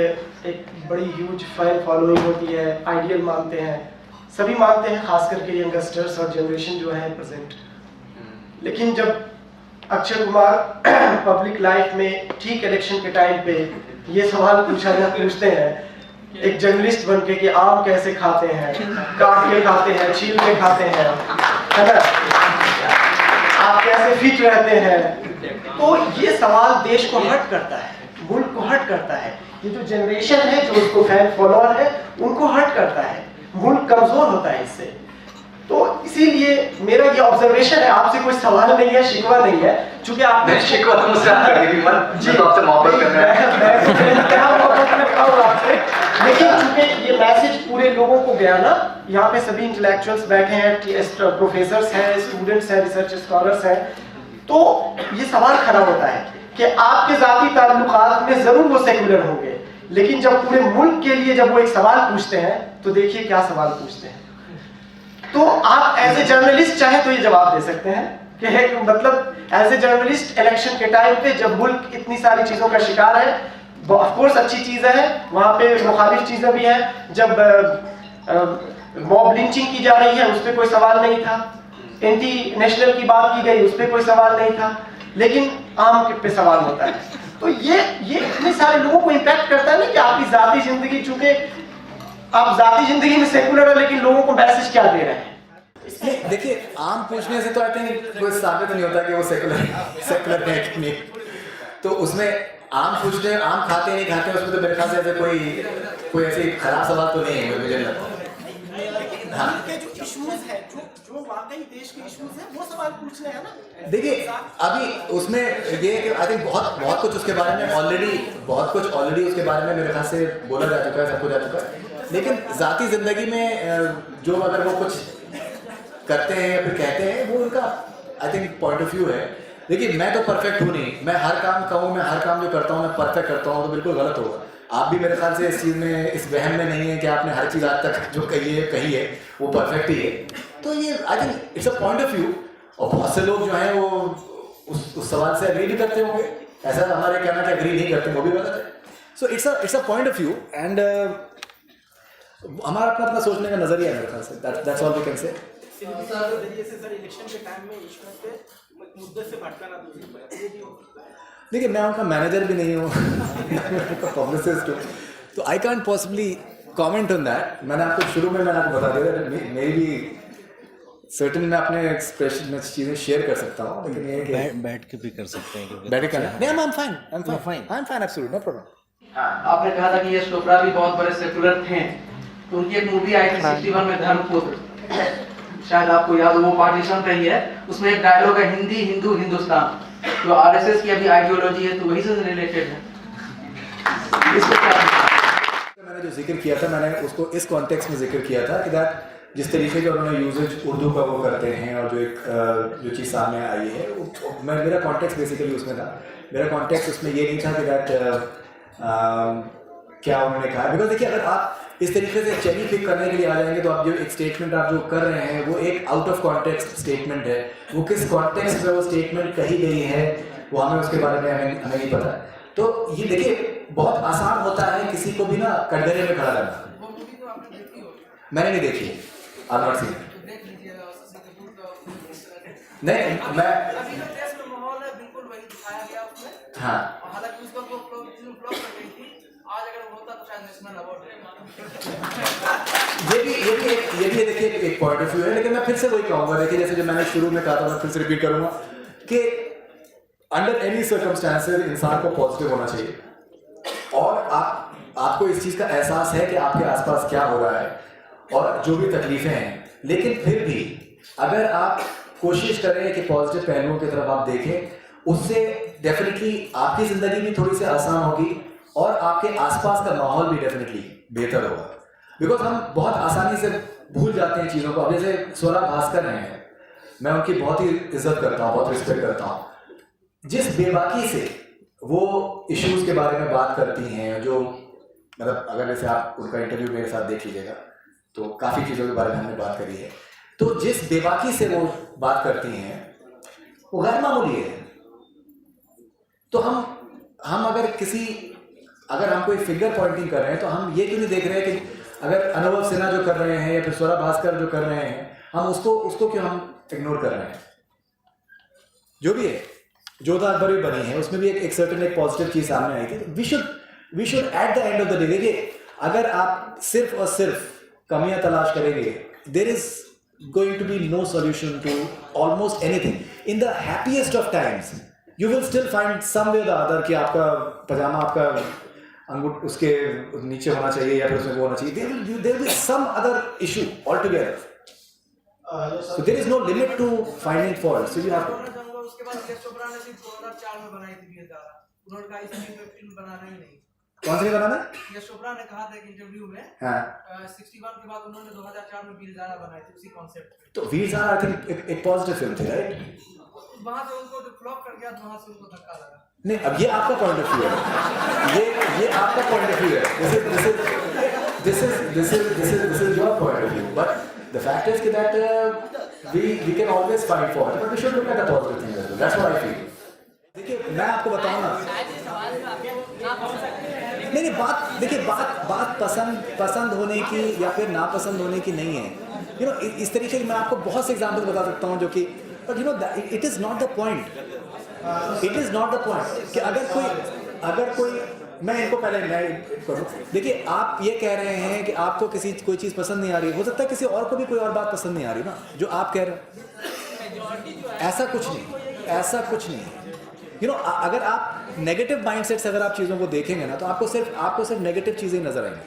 S9: एक बड़ी ह्यूज फैन फॉलोइंग होती है, आइडियल मानते हैं, सभी मानते हैं, खास करके यंगस्टर्स और जनरेशन जो है प्रेजेंट. लेकिन जब अक्षय कुमार पब्लिक लाइफ में ठीक इलेक्शन के टाइम पे ये सवाल पूछते हैं एक जर्नलिस्ट बन के कि आम कैसे खाते हैं, काट के खाते हैं, छील के खाते हैं, है ना, आप कैसे फिट रहते हैं, तो ये सवाल देश को हर्ट करता है, मुल्क को हर्ट करता है. ये जो जनरेशन है जो उसको फैन फॉलोअर है उनको हर्ट करता है, मुल्क कमजोर होता है इससे. तो इसीलिए मेरा ये ऑब्जर्वेशन है, आपसे कोई सवाल नहीं है, शिकवा नहीं है, क्योंकि आपने
S1: शिकवा तो मुझसे जी आपसे मोहब्बत कर रहा है.
S9: लेकिन चूंकि ये मैसेज पूरे लोगों को गया ना, यहाँ पे सभी इंटेलेक्चुअल्स बैठे हैं, प्रोफेसर्स हैं, स्टूडेंट्स हैं, रिसर्च स्कॉलर्स हैं, तो ये सवाल खड़ा होता है कि आपके जाती ताल्लुकात में जरूर वो सेकुलर होंगे, लेकिन जब पूरे मुल्क के लिए जब वो एक सवाल पूछते हैं तो देखिए क्या सवाल पूछते हैं. तो आप एज ए जर्नलिस्ट चाहे तो ये जवाब दे सकते हैं कि मतलब एज ए जर्नलिस्ट इलेक्शन के टाइम पे जब मुल्क इतनी सारी चीज़ों का शिकार है, ऑफ कोर्स अच्छी चीज़ें हैं, वहाँ पे मुखालिफ चीज़ें भी हैं. जब मॉब लिंचिंग की जा रही है उस पर कोई सवाल नहीं था, एंटी नेशनल की बात की गई उस पर कोई सवाल नहीं था, लेकिन आम पे सवाल होता है. तो ये इतने सारे लोगों को इम्पैक्ट करता है ना कि आपकी जाती जिंदगी, चूंकि आप जाती जिंदगी में सेकुलर है लेकिन लोगों को मैसेज क्या दे रहे हैं.
S1: देखिए आम पूछने से तो आई थिंक कोई साबित नहीं होता कि वो सेकुलर है कि नहीं. तो उसमें आम पूछते हैं, आम खाते नहीं खाते, उसमें तो मेरे ख्याल से ऐसे कोई ऐसी खराब सवाल तो नहीं है मुझे लगता है. हाँ
S3: के जो इश्यूज है, जो वाकई देश के इश्यूज है, वो सवाल पूछने हैं ना.
S1: देखिए अभी उसमें ये कि आई थिंक बहुत कुछ उसके बारे में ऑलरेडी उसके बारे में मेरे ख्याल से बोला जा चुका है, सब कुछ जा चुका है. लेकिन ज़ाती ज़िंदगी में जो अगर वो कुछ करते हैं या फिर कहते हैं वो उनका I think point of view है. देखिए मैं तो परफेक्ट हूँ नहीं, मैं हर काम जो करता हूँ मैं परफेक्ट करता हूँ, तो बिल्कुल गलत होगा. आप भी मेरे ख्याल से इस चीज़ में, इस वहम में नहीं है कि आपने हर चीज़ आज तक जो कही है वो परफेक्ट ही है. तो ये I think it's a point of view, और बहुत से लोग जो हैं वो उस सवाल से एग्री भी करते होंगे. ऐसा हमारे कहना कि एग्री नहीं करते वो भी गलत है. So it's a point of view and हमारा अपना सोचने का नजरिया है मेरे ख्याल से. That's all we can say.
S3: Sir election के टाइम में ईश्वर पे मुद्दे से भटकाना
S1: देखिए मैं उनका मैनेजर भी नहीं हूँ, पब्लिसिस्ट हूँ, तो I can't possibly comment on that. मैंने आपको शुरू में मैंने आपको बता दिया मेरी भी सर्टेन मैं अपने एक्सप्रेशन में चीज़ें शेयर कर सकता हूँ, लेकिन ये कि
S10: बैठ के भी कर सकते हैं.
S1: बैठ के नहीं, I am fine absolutely no problem.
S11: आपने कहा था कि ये चोपड़ा भी बहुत बड़े सेकुलर थे, तो उनकी एक मूवी आई थी 61 में धर्मपुत्र, शायद आपको याद हो, वो पार्टीशन रही है. उसमें एक डायलॉग है हिंदी हिंदू हिंदुस्तान, जो आरएसएस की अभी आइडियोलॉजी है, तो वही से रिलेटेड है. इसको क्या
S1: में जो जिक्र किया था मैंने उसको इस कॉन्टेक्स्ट में जिक्र किया था कि दैट जिस तरीके का उन्होंने यूजेज उर्दू का वो करते हैं और जो चीज़ सामने आई है मेरा कॉन्टेक्स्ट बेसिकली उसमें था। मेरा कॉन्टेक्स्ट उसमें ये नहीं था कि दैट क्या उन्होंने कहा, बिकॉज देखिए अगर आप इस तरीके से चेरी पिक करने के लिए आ जाएंगे तो आप जो एक स्टेटमेंट आप जो कर रहे हैं वो एक आउट ऑफ कॉन्टेक्स्ट स्टेटमेंट है। वो किस कॉन्टेक्स्ट में वो स्टेटमेंट कही गई है वो हमें उसके बारे में हमें नहीं पता। तो ये देखिए बहुत आसान होता है किसी को भी ना कटघरे में खड़ा करना। मैंने नहीं देखी, आई नॉट सीन। नहीं मैं
S11: अभी जो देश में माहौल है बिल्कुल वही दिखाया गया उसमें।
S1: हाँ
S11: हालांकि उसका वो फ्लॉप कर गई थी, आज अगर होता तो शायद नेशनल अवार्ड
S1: ये भी देखिए एक पॉइंट ऑफ व्यू है, लेकिन मैं फिर से वही कहूँगा, देखिए जैसे जो मैंने शुरू में कहा था मैं फिर से रिपीट करूँगा कि अंडर एनी सर्कमस्टांसेस इंसान को पॉजिटिव होना चाहिए और आपको इस चीज़ का एहसास है कि आपके आसपास क्या हो रहा है और जो भी तकलीफें हैं, लेकिन फिर भी अगर आप कोशिश करें कि पॉजिटिव पहलुओं की तरफ आप देखें उससे डेफिनेटली आपकी ज़िंदगी भी थोड़ी सी आसान होगी और आपके आसपास का माहौल भी डेफिनेटली बेहतर होगा। बिकॉज हम बहुत आसानी से भूल जाते हैं चीज़ों को। अब जैसे स्वरा भास्कर हैं, मैं उनकी बहुत ही इज्जत करता हूँ, बहुत रिस्पेक्ट करता हूँ। जिस बेबाकी से वो इश्यूज़ के बारे में बात करती हैं, जो मतलब अगर जैसे आप उनका इंटरव्यू मेरे साथ देख लीजिएगा तो काफ़ी चीज़ों के बारे में हमने बात करी है, तो जिस बेबाकी से वो बात करती हैं वो गैर मामूली है। तो हम अगर हम कोई फिगर पॉइंटिंग कर रहे हैं तो हम ये क्यों नहीं देख रहे हैं कि अगर अनुभव सिन्हा जो कर रहे हैं या फिर स्वरा भास्कर जो कर रहे हैं हम उसको क्यों हम इग्नोर कर रहे हैं। जो भी है, जोधा अकबर भी बनी है, उसमें भी एक सर्टेन एक पॉजिटिव चीज़ सामने आई थी। We should at the end of the day, देखिए अगर आप सिर्फ और सिर्फ कमियां तलाश करेंगे, there is going to be no solution to almost anything. In the happiest of times, you will still find some way or the other कि आपका पजामा आपका अंगूठ उसके नीचे होना चाहिए या फिर उसमें वो होना चाहिए. There will be some other issue altogether. So there is no limit to finding fault. So you have to.
S11: उसके बाद यश चोपड़ा ने सिर्फ 2004 में बनाई थी वीरजारा, उन्होंने कहा इस फिल्म बनाना ही नहीं।
S1: कौन सी बनाना?
S11: यश चोपड़ा ने कहा था एक इंटरव्यू में,
S1: हाँ
S11: 61 के बाद उन्होंने 2004 में वीरजारा बनाई थी उसी कॉन्सेप्ट पे।
S1: तो वीरजारा आई थिंक एक पॉजिटिव फिल्म थी, राइट?
S11: वहां से उनको जो फ्लॉप कर गया, वहां से उनको धक्का लगा।
S1: नहीं, अब ये आपका पॉइंट ऑफ व्यू है, ये आपका पॉइंट ऑफ व्यू है, this is your point of view, but the fact is that we can always find fault, but we should look at the positive things as well. That's what I feel. देखिए मैं आपको बताऊं ना, नहीं बात देखिए बात पसंद होने की या फिर नापसंद होने की नहीं है। इस तरीके से मैं आपको बहुत से एग्जाम्पल बता सकता हूँ जो कि but it is not the point, कि अगर कोई मैं इनको पहले मैं करूँ। देखिए आप ये कह रहे हैं कि आपको कोई चीज़ पसंद नहीं आ रही, हो सकता है किसी और को भी कोई और बात पसंद नहीं आ रही ना जो आप कह रहे हैं। ऐसा कुछ नहीं है। अगर आप नेगेटिव माइंडसेट से अगर आप चीज़ों को देखेंगे ना तो आपको सिर्फ नेगेटिव चीज़ें नजर आएंगी।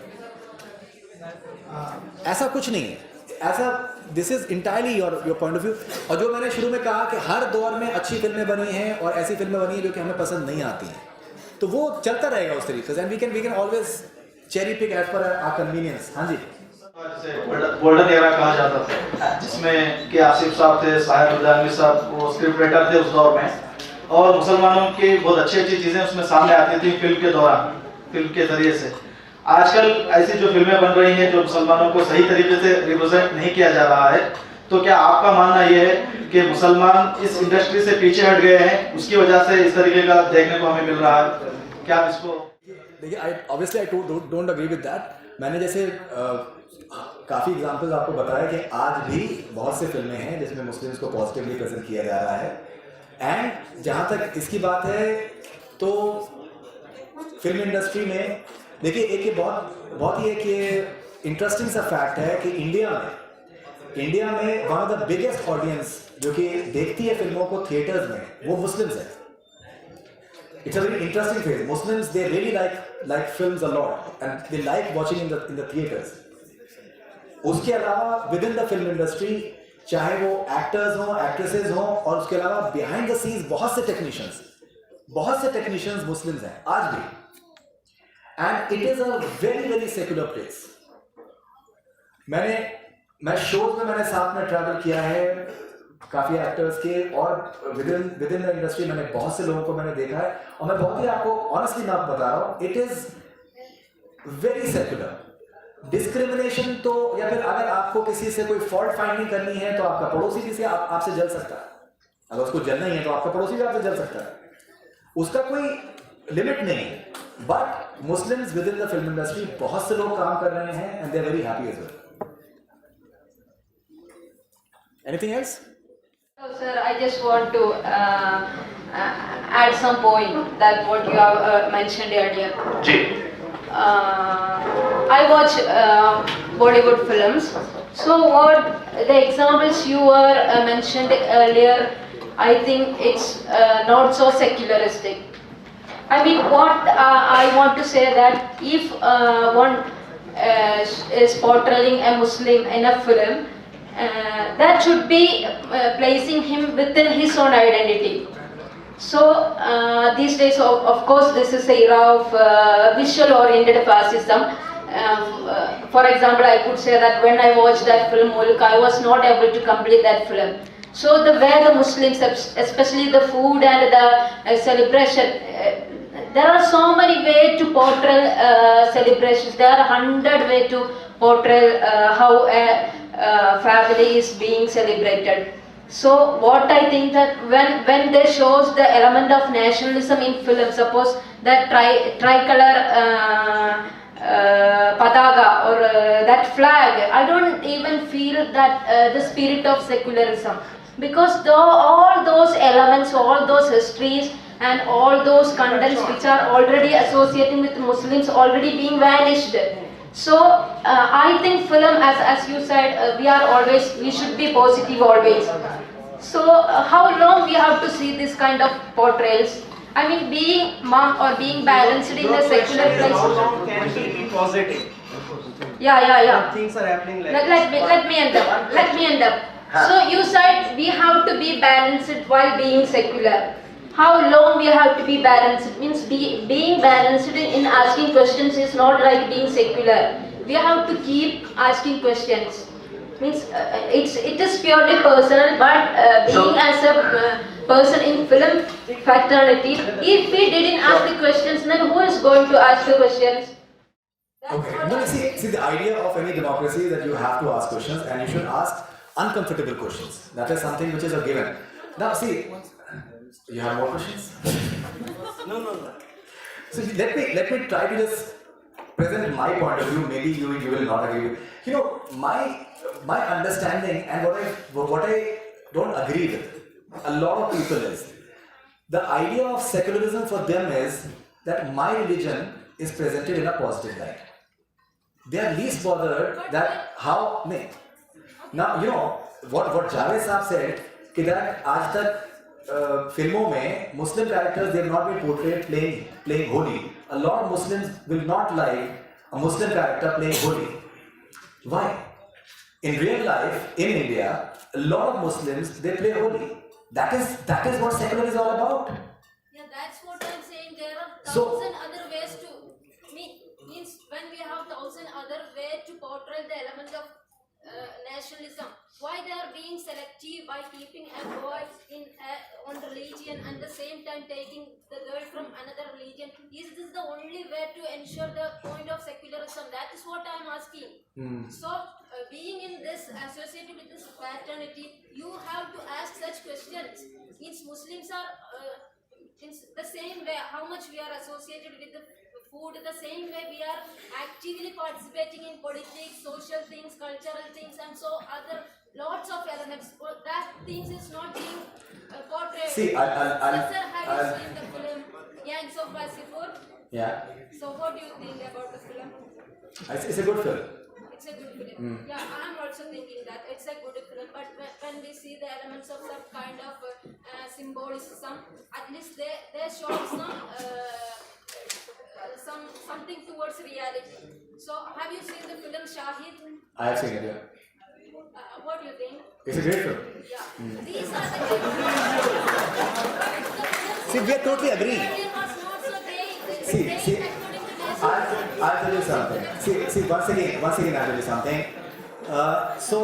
S1: ऐसा कुछ नहीं है, ऐसा this is entirely your point of view. और जो मैंने शुरू में कहा कि हर दौर में अच्छी फिल्में बनी हैं और ऐसी फिल्में बनी हैं जो कि हमें पसंद नहीं आती हैं, तो वो चलता रहेगा उस तरीके से। And we can always cherry pick as per our convenience. हाँ जी,
S10: गोल्डन एरा कहा जाता था, जिसमें कि आसिफ साहब थे, साहिब रुदानवी साहब वो स्क्रिप्ट राइटर थे उस दौर में, और मुसलमानों की बहुत अच्छी चीज़ें उसमें सामने आती थी फिल्म के दौरान, फिल्म के जरिए से। आजकल ऐसी जो फिल्में बन रही हैं जो मुसलमानों को सही तरीके से रिप्रेजेंट नहीं किया जा रहा है, तो क्या आपका मानना ये है कि मुसलमान इस इंडस्ट्री से पीछे हट गए हैं, उसकी वजह से इस तरीके का देखने को हमें मिल रहा है? क्या आप इसको
S1: देखिए, I don't agree with that. मैंने जैसे काफ़ी एग्जांपल्स आपको बताया कि आज भी बहुत से फिल्में हैं जिसमें मुस्लिम्स को पॉजिटिवली प्रेजेंट किया जा रहा है। एंड जहाँ तक इसकी बात है तो फिल्म इंडस्ट्री में देखिए एक बहुत ही एक इंटरेस्टिंग सा फैक्ट है कि इंडिया में one of the biggest audience जो कि देखती है फिल्मों को थिएटर्स में, वो मुस्लिम्स है। It's a very interesting phase. Muslims they really like films a lot and they like watching in the theatres. उसके अलावा with in the film industry, चाहे वो एक्टर्स हों, एक्ट्रेसेस हों, और उसके अलावा बिहाइंड द सीन्स बहुत से टेक्नीशियंस मुस्लिम्स हैं आज भी। and it is a very very secular place. मैं शोज में मैंने साथ में ट्रैवल किया है काफी एक्टर्स के, और विद इन द इंडस्ट्री मैंने बहुत से लोगों को मैंने देखा है, और मैं बहुत ही आपको ऑनेस्टली मैं बता रहा हूँ, it is very secular. Discrimination तो, या फिर अगर आपको किसी से कोई फॉल्ट फाइंडिंग करनी है तो आपका पड़ोसी भी से आपसे जल सकता है. अगर उसको जलना ही है तो आपका पड़ोसी भी आपसे जल सकता है, उसका कोई लिमिट नहीं है. But Muslims within the film industry बहुत से लोग काम कर रहे हैं and they are very happy as well. Anything else?
S12: Sir, I just want to add some point that what you have mentioned earlier. I watch Bollywood films. So what the examples you were mentioned earlier, I think it's not so secularistic. I mean, what I want to say that if one is portraying a Muslim in a film, that should be placing him within his own identity. So these days, of course, this is the era of visual-oriented fascism. For example, I could say that when I watched that film Mulk, I was not able to complete that film. So the way the Muslims, especially the food and the celebration, there are so many ways to portray celebrations. There are 100 ways to portray how a family is being celebrated. So what I think that when they shows the element of nationalism in film, suppose that tricolor pataga or that flag, I don't even feel that the spirit of secularism, because all those elements, all those histories and all those contents which are already associating with Muslims already being vanished. So I think film, as you said, we should be positive always. So how long we have to see this kind of portrayals? I mean, being mom or being balanced in a secular place.
S9: How long can he be positive?
S12: Yeah.
S9: Things are happening like
S12: Let me end up. So you said we have to be balanced while being secular. How long we have to be balanced? Means being balanced in asking questions is not like being secular. We have to keep asking questions. Means it is purely personal, but being as a person in film fraternity, if we didn't ask the questions, then who is going to ask the questions?
S1: Okay. No, see, the idea of any democracy is that you have to ask questions, and you should ask uncomfortable questions. That is something which is a given. Now, see, you have more questions?
S9: No.
S1: So let me try to just present my point of view. Maybe you will not agree. You know, my understanding and what I don't agree with a lot of people is the idea of secularism for them is that my religion is presented in a positive light. They are least bothered that how. Now you know what Javed Saab said that आज तक फिल्मों में Muslim characters they have not been portrayed playing holy. A lot of Muslims will not like a Muslim character playing holy. Why? In real life, in India, a lot of Muslims they play holy. That is what secular is all about.
S12: Yeah, that's what I'm saying. There are
S1: So-
S12: thousand other ways to means when we have thousand other ways to portray the element of nationalism, why they are being selective by keeping a boy on religion and the same time taking the girl from another religion? Is this the only way to ensure the point of secularism? That is what I am asking. So being in this associated with this fraternity, you have to ask such questions. Means Muslims are in the same way how much we are associated with the food, the same way we are actively participating in politics, social things, cultural things, and so other lots of elements. That things is not being portrayed.
S1: See,
S12: Yes, sir, have you seen the film Gangs of Wasseypur?
S1: Yeah,
S12: So what do you think about the film?
S1: it's a good film.
S12: It's a good film. Yeah, I'm also thinking that it's a good film. But when we see the elements of some kind of symbolism, at least they show something towards reality. So have you seen the film Shahid?
S1: I have seen it. Yeah,
S12: What do you think?
S1: it's a great film.
S12: Yeah. These are the things.
S1: See, we are totally agreeing.
S12: It was not so great.
S1: See,
S12: According to national
S13: I'll tell you something. See, once again, I'll tell you something. So,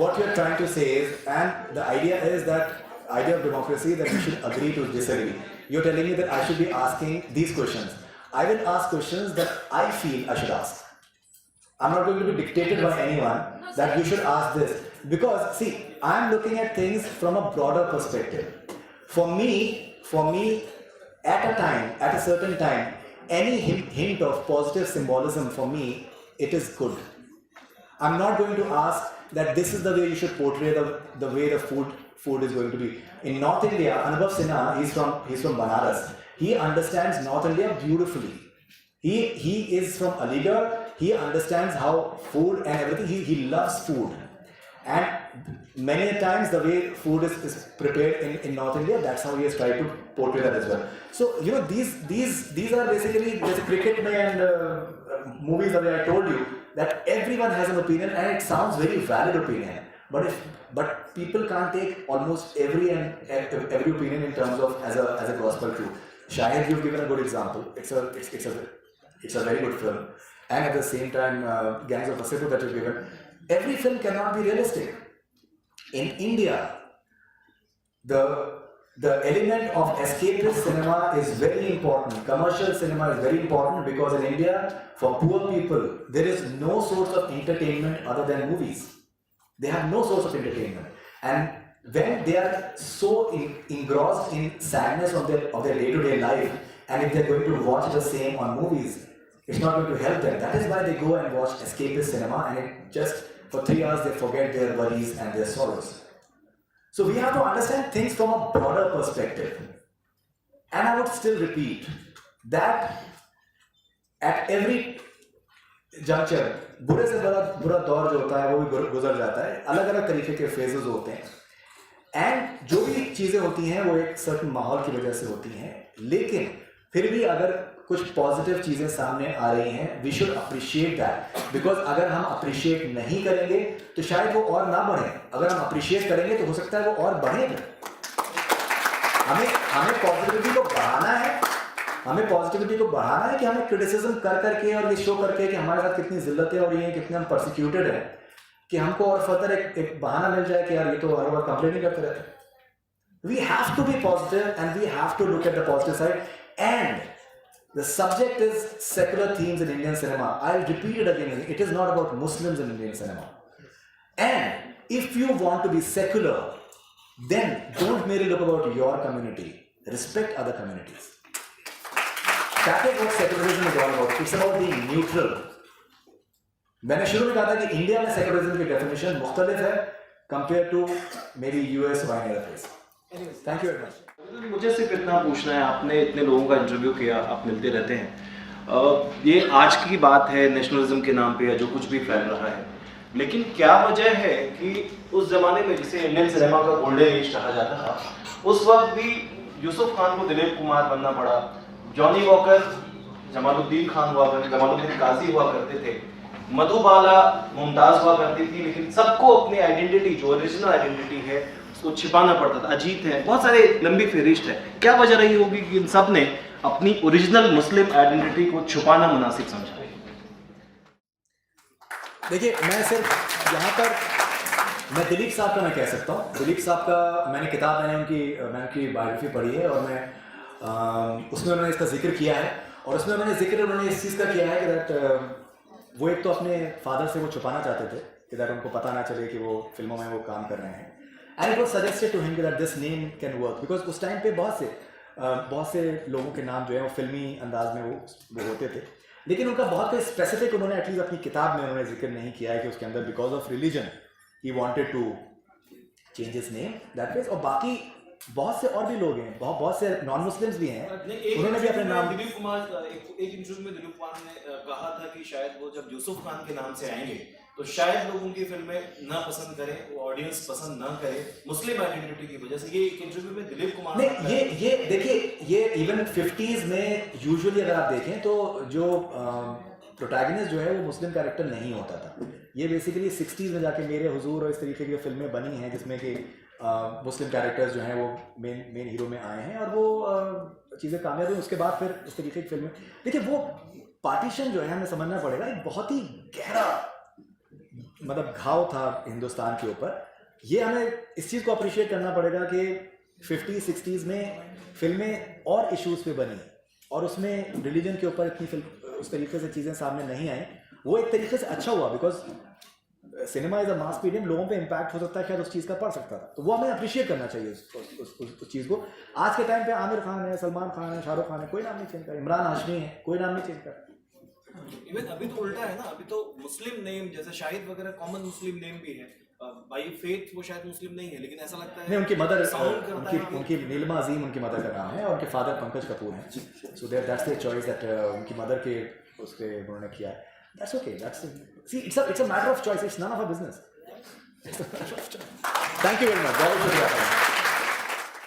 S13: what you're trying to say is, and the idea is that idea of democracy that we should agree to disagree. You're telling me that I should be asking these questions. I will ask questions that I feel I should ask. I'm not going to be dictated by anyone that you should ask this. Because, see, I'm looking at things from a broader perspective. For me, at a certain time, any hint of positive symbolism for me, it is good. I'm not going to ask that this is the way you should portray the way the food is going to be. In North India, Anubhav Sinha, he's from Banaras. He understands North India beautifully. He is from Aligarh. He understands how food and everything. He loves food. And many a times the way food is prepared in North India, that's how he has tried to portray that as well. So, you know, these are basically the cricket and movies that I told you, that everyone has an opinion and it sounds very valid opinion. But people can't take almost every opinion in terms of as a gospel truth. Shahid, you've given a good example. It's a very good film. And at the same time, Gangs of Wasseypur that you've given. Every film cannot be realistic. In India, the element of escapist cinema is very important. Commercial cinema is very important because in India, for poor people, there is no source of entertainment other than movies. They have no source of entertainment. And when they are so engrossed in sadness of their day-to-day life, and if they're going to watch the same on movies, it's not going to help them. That is why they go and watch escapist cinema, and it just for 3 hours they forget their worries and their sorrows. So we have to understand things from a broader perspective. And I would still repeat that at every juncture, बुरे से बुरा दौर जो होता है वो भी गुजर जाता है, अलग अलग तरीके के फेजेस होते हैं, एंड जो भी चीज़ें होती हैं वो एक सर्टेन माहौल की वजह से होती हैं, लेकिन फिर भी अगर कुछ पॉजिटिव चीज़ें सामने आ रही हैं, we should appreciate that, because अगर हम अप्रिशिएट नहीं करेंगे तो शायद वो और ना बढ़े, अगर हम अप्रिशिएट करेंगे तो हो सकता है वो और बढ़ेगा। हमें पॉजिटिविटी को बढ़ाना है, कि हमें क्रिटिसिज्म कर करके और ये शो करके कि हमारे साथ कितनी जिल्लतें हो रही हैं, कितने हम परसिक्यूटेड हैं, कि हमको और फर्दर एक बहाना मिल जाए कि यार ये तो हर बार कंप्लेन ही करते रहते हैं। We have to be positive and we have to look at the positive side, and the subject is secular themes in Indian cinema. I'll repeat it again. It is not about Muslims in Indian cinema. And if you want to be secular, then don't merely look about your community. Respect other communities. That is what secularism is all about. It's about being neutral. मैंने शुरू में कहा था कि India में secularism की definition मुख्तलिफ है कंपेयर टू मेरी यूएस और any other place. Thank you very much.
S10: मुझे सिर्फ इतना पूछना है, आपने इतने लोगों का इंटरव्यू किया, आप मिलते रहते हैं, ये आज की बात है नेशनलिज्म के नाम पे या जो कुछ भी फैल रहा है, लेकिन क्या वजह है कि उस ज़माने में जिसे इंडियन सिनेमा का गोल्डन एज कहा जाता था, उस वक्त भी यूसुफ खान को दिलीप कुमार बनना पड़ा, जॉनी वॉकर जमालुद्दीन खान हुआ करते, जमालुद्दीन काजी हुआ करते थे, मधुबाला मुमताज़ हुआ करती थी, लेकिन सबको अपनी आइडेंटिटी जो ओरिजिनल आइडेंटिटी है उसको छिपाना पड़ता था। अजीत है, बहुत सारे लंबी फहरिस्त है, क्या वजह रही होगी कि इन सब ने अपनी ओरिजिनल मुस्लिम आइडेंटिटी को छुपाना मुनासिब समझा?
S13: देखिए, मैं सिर्फ यहाँ पर मैं दिलीप साहब का मैं कह सकता हूँ। दिलीप साहब का मैंने किताब मैंने उनकी बायोग्राफी पढ़ी है और मैं उसमें उन्होंने इसका जिक्र किया है, और उसमें उन्होंने इस चीज़ का किया है कि दैट वो एक तो अपने फादर से वो छुपाना चाहते थे कि दैट उनको पता ना चले कि वो फिल्मों में वो काम कर रहे हैं, and it was suggested to him that this name can work, because उस टाइम पे बहुत से लोगों के नाम जो है वो फिल्मी अंदाज में वो होते थे, लेकिन उनका बहुत कोई स्पेसिफिक उन्होंने एटलीस्ट अपनी किताब में उन्होंने जिक्र नहीं किया है कि उसके अंदर because of religion he wanted to change his name that way. और बाकी बहुत से और भी लोग हैं, बहुत से नॉन मुस्लिम्स भी हैं, उन्होंने भी अपने नाम।
S10: दिलीप कुमार एक इंटरव्यू में दिलीप कुमार ने कहा था कि शायद वो जब यूसुफ खान के नाम से आएंगे तो शायद लोग उनकी फिल्में ना पसंद करें, वो ऑडियंस पसंद ना करे मुस्लिम आइडेंटिटी की वजह से। ये एक इंटरव्यू में दिलीप कुमार ने
S13: ये देखिए, ये इवन 50s में यूजुअली अगर आप देखें तो जो प्रोटैगनिस्ट जो है वो मुस्लिम कैरेक्टर नहीं होता था। ये बेसिकली 60s में जाके मेरे हुजूर और इस तरीके की फिल्में बनी हैं जिसमें कि मुस्लिम कैरेक्टर्स जो हैं वो मेन हीरो में आए हैं और वो चीज़ें कामयाब हुई। उसके बाद फिर इस तरीके की फिल्में, देखिए वो पार्टीशन जो है हमें समझना पड़ेगा, एक बहुत ही गहरा मतलब घाव था हिंदुस्तान के ऊपर। ये हमें इस चीज़ को अप्रिशिएट करना पड़ेगा कि 50s 60s में फिल्में और इश्यूज पे बनी और उसमें रिलीजन के ऊपर इतनी उस तरीके से चीज़ें सामने नहीं आई। वो एक तरीके से अच्छा हुआ, because cinema is a mass medium, लोगों पे इम्पैक्ट हो सकता है, शायद उस चीज़ का पड़ सकता था, तो वो हमें अप्रिशिएट करना चाहिए उस चीज़ को। आज के टाइम पे आमिर खान है, सलमान खान है, शाहरुख खान है, कोई नाम नहीं चेंज कर, इमरान हाशमी है, कोई नाम नहीं चेंज कर।
S14: इवन अभी तो उल्टा है ना, अभी तो मुस्लिम नेम जैसे शाहिद वगैरह कॉमन मुस्लिम नेम भी है, बाई फेथ वो शायद मुस्लिम नहीं है, लेकिन ऐसा लगता है
S13: नहीं, उनकी मदर
S14: साउंड
S13: उनकी नीलिमा अजीम उनकी मदर का नाम है और उनके फादर पंकज कपूर हैं, so that's the choice that उनकी मदर के उसके उन्होंने किया है। That's okay, that's see it's a matter of choice, it's none of a business. Thank you very much, बहुत शुक्रिया।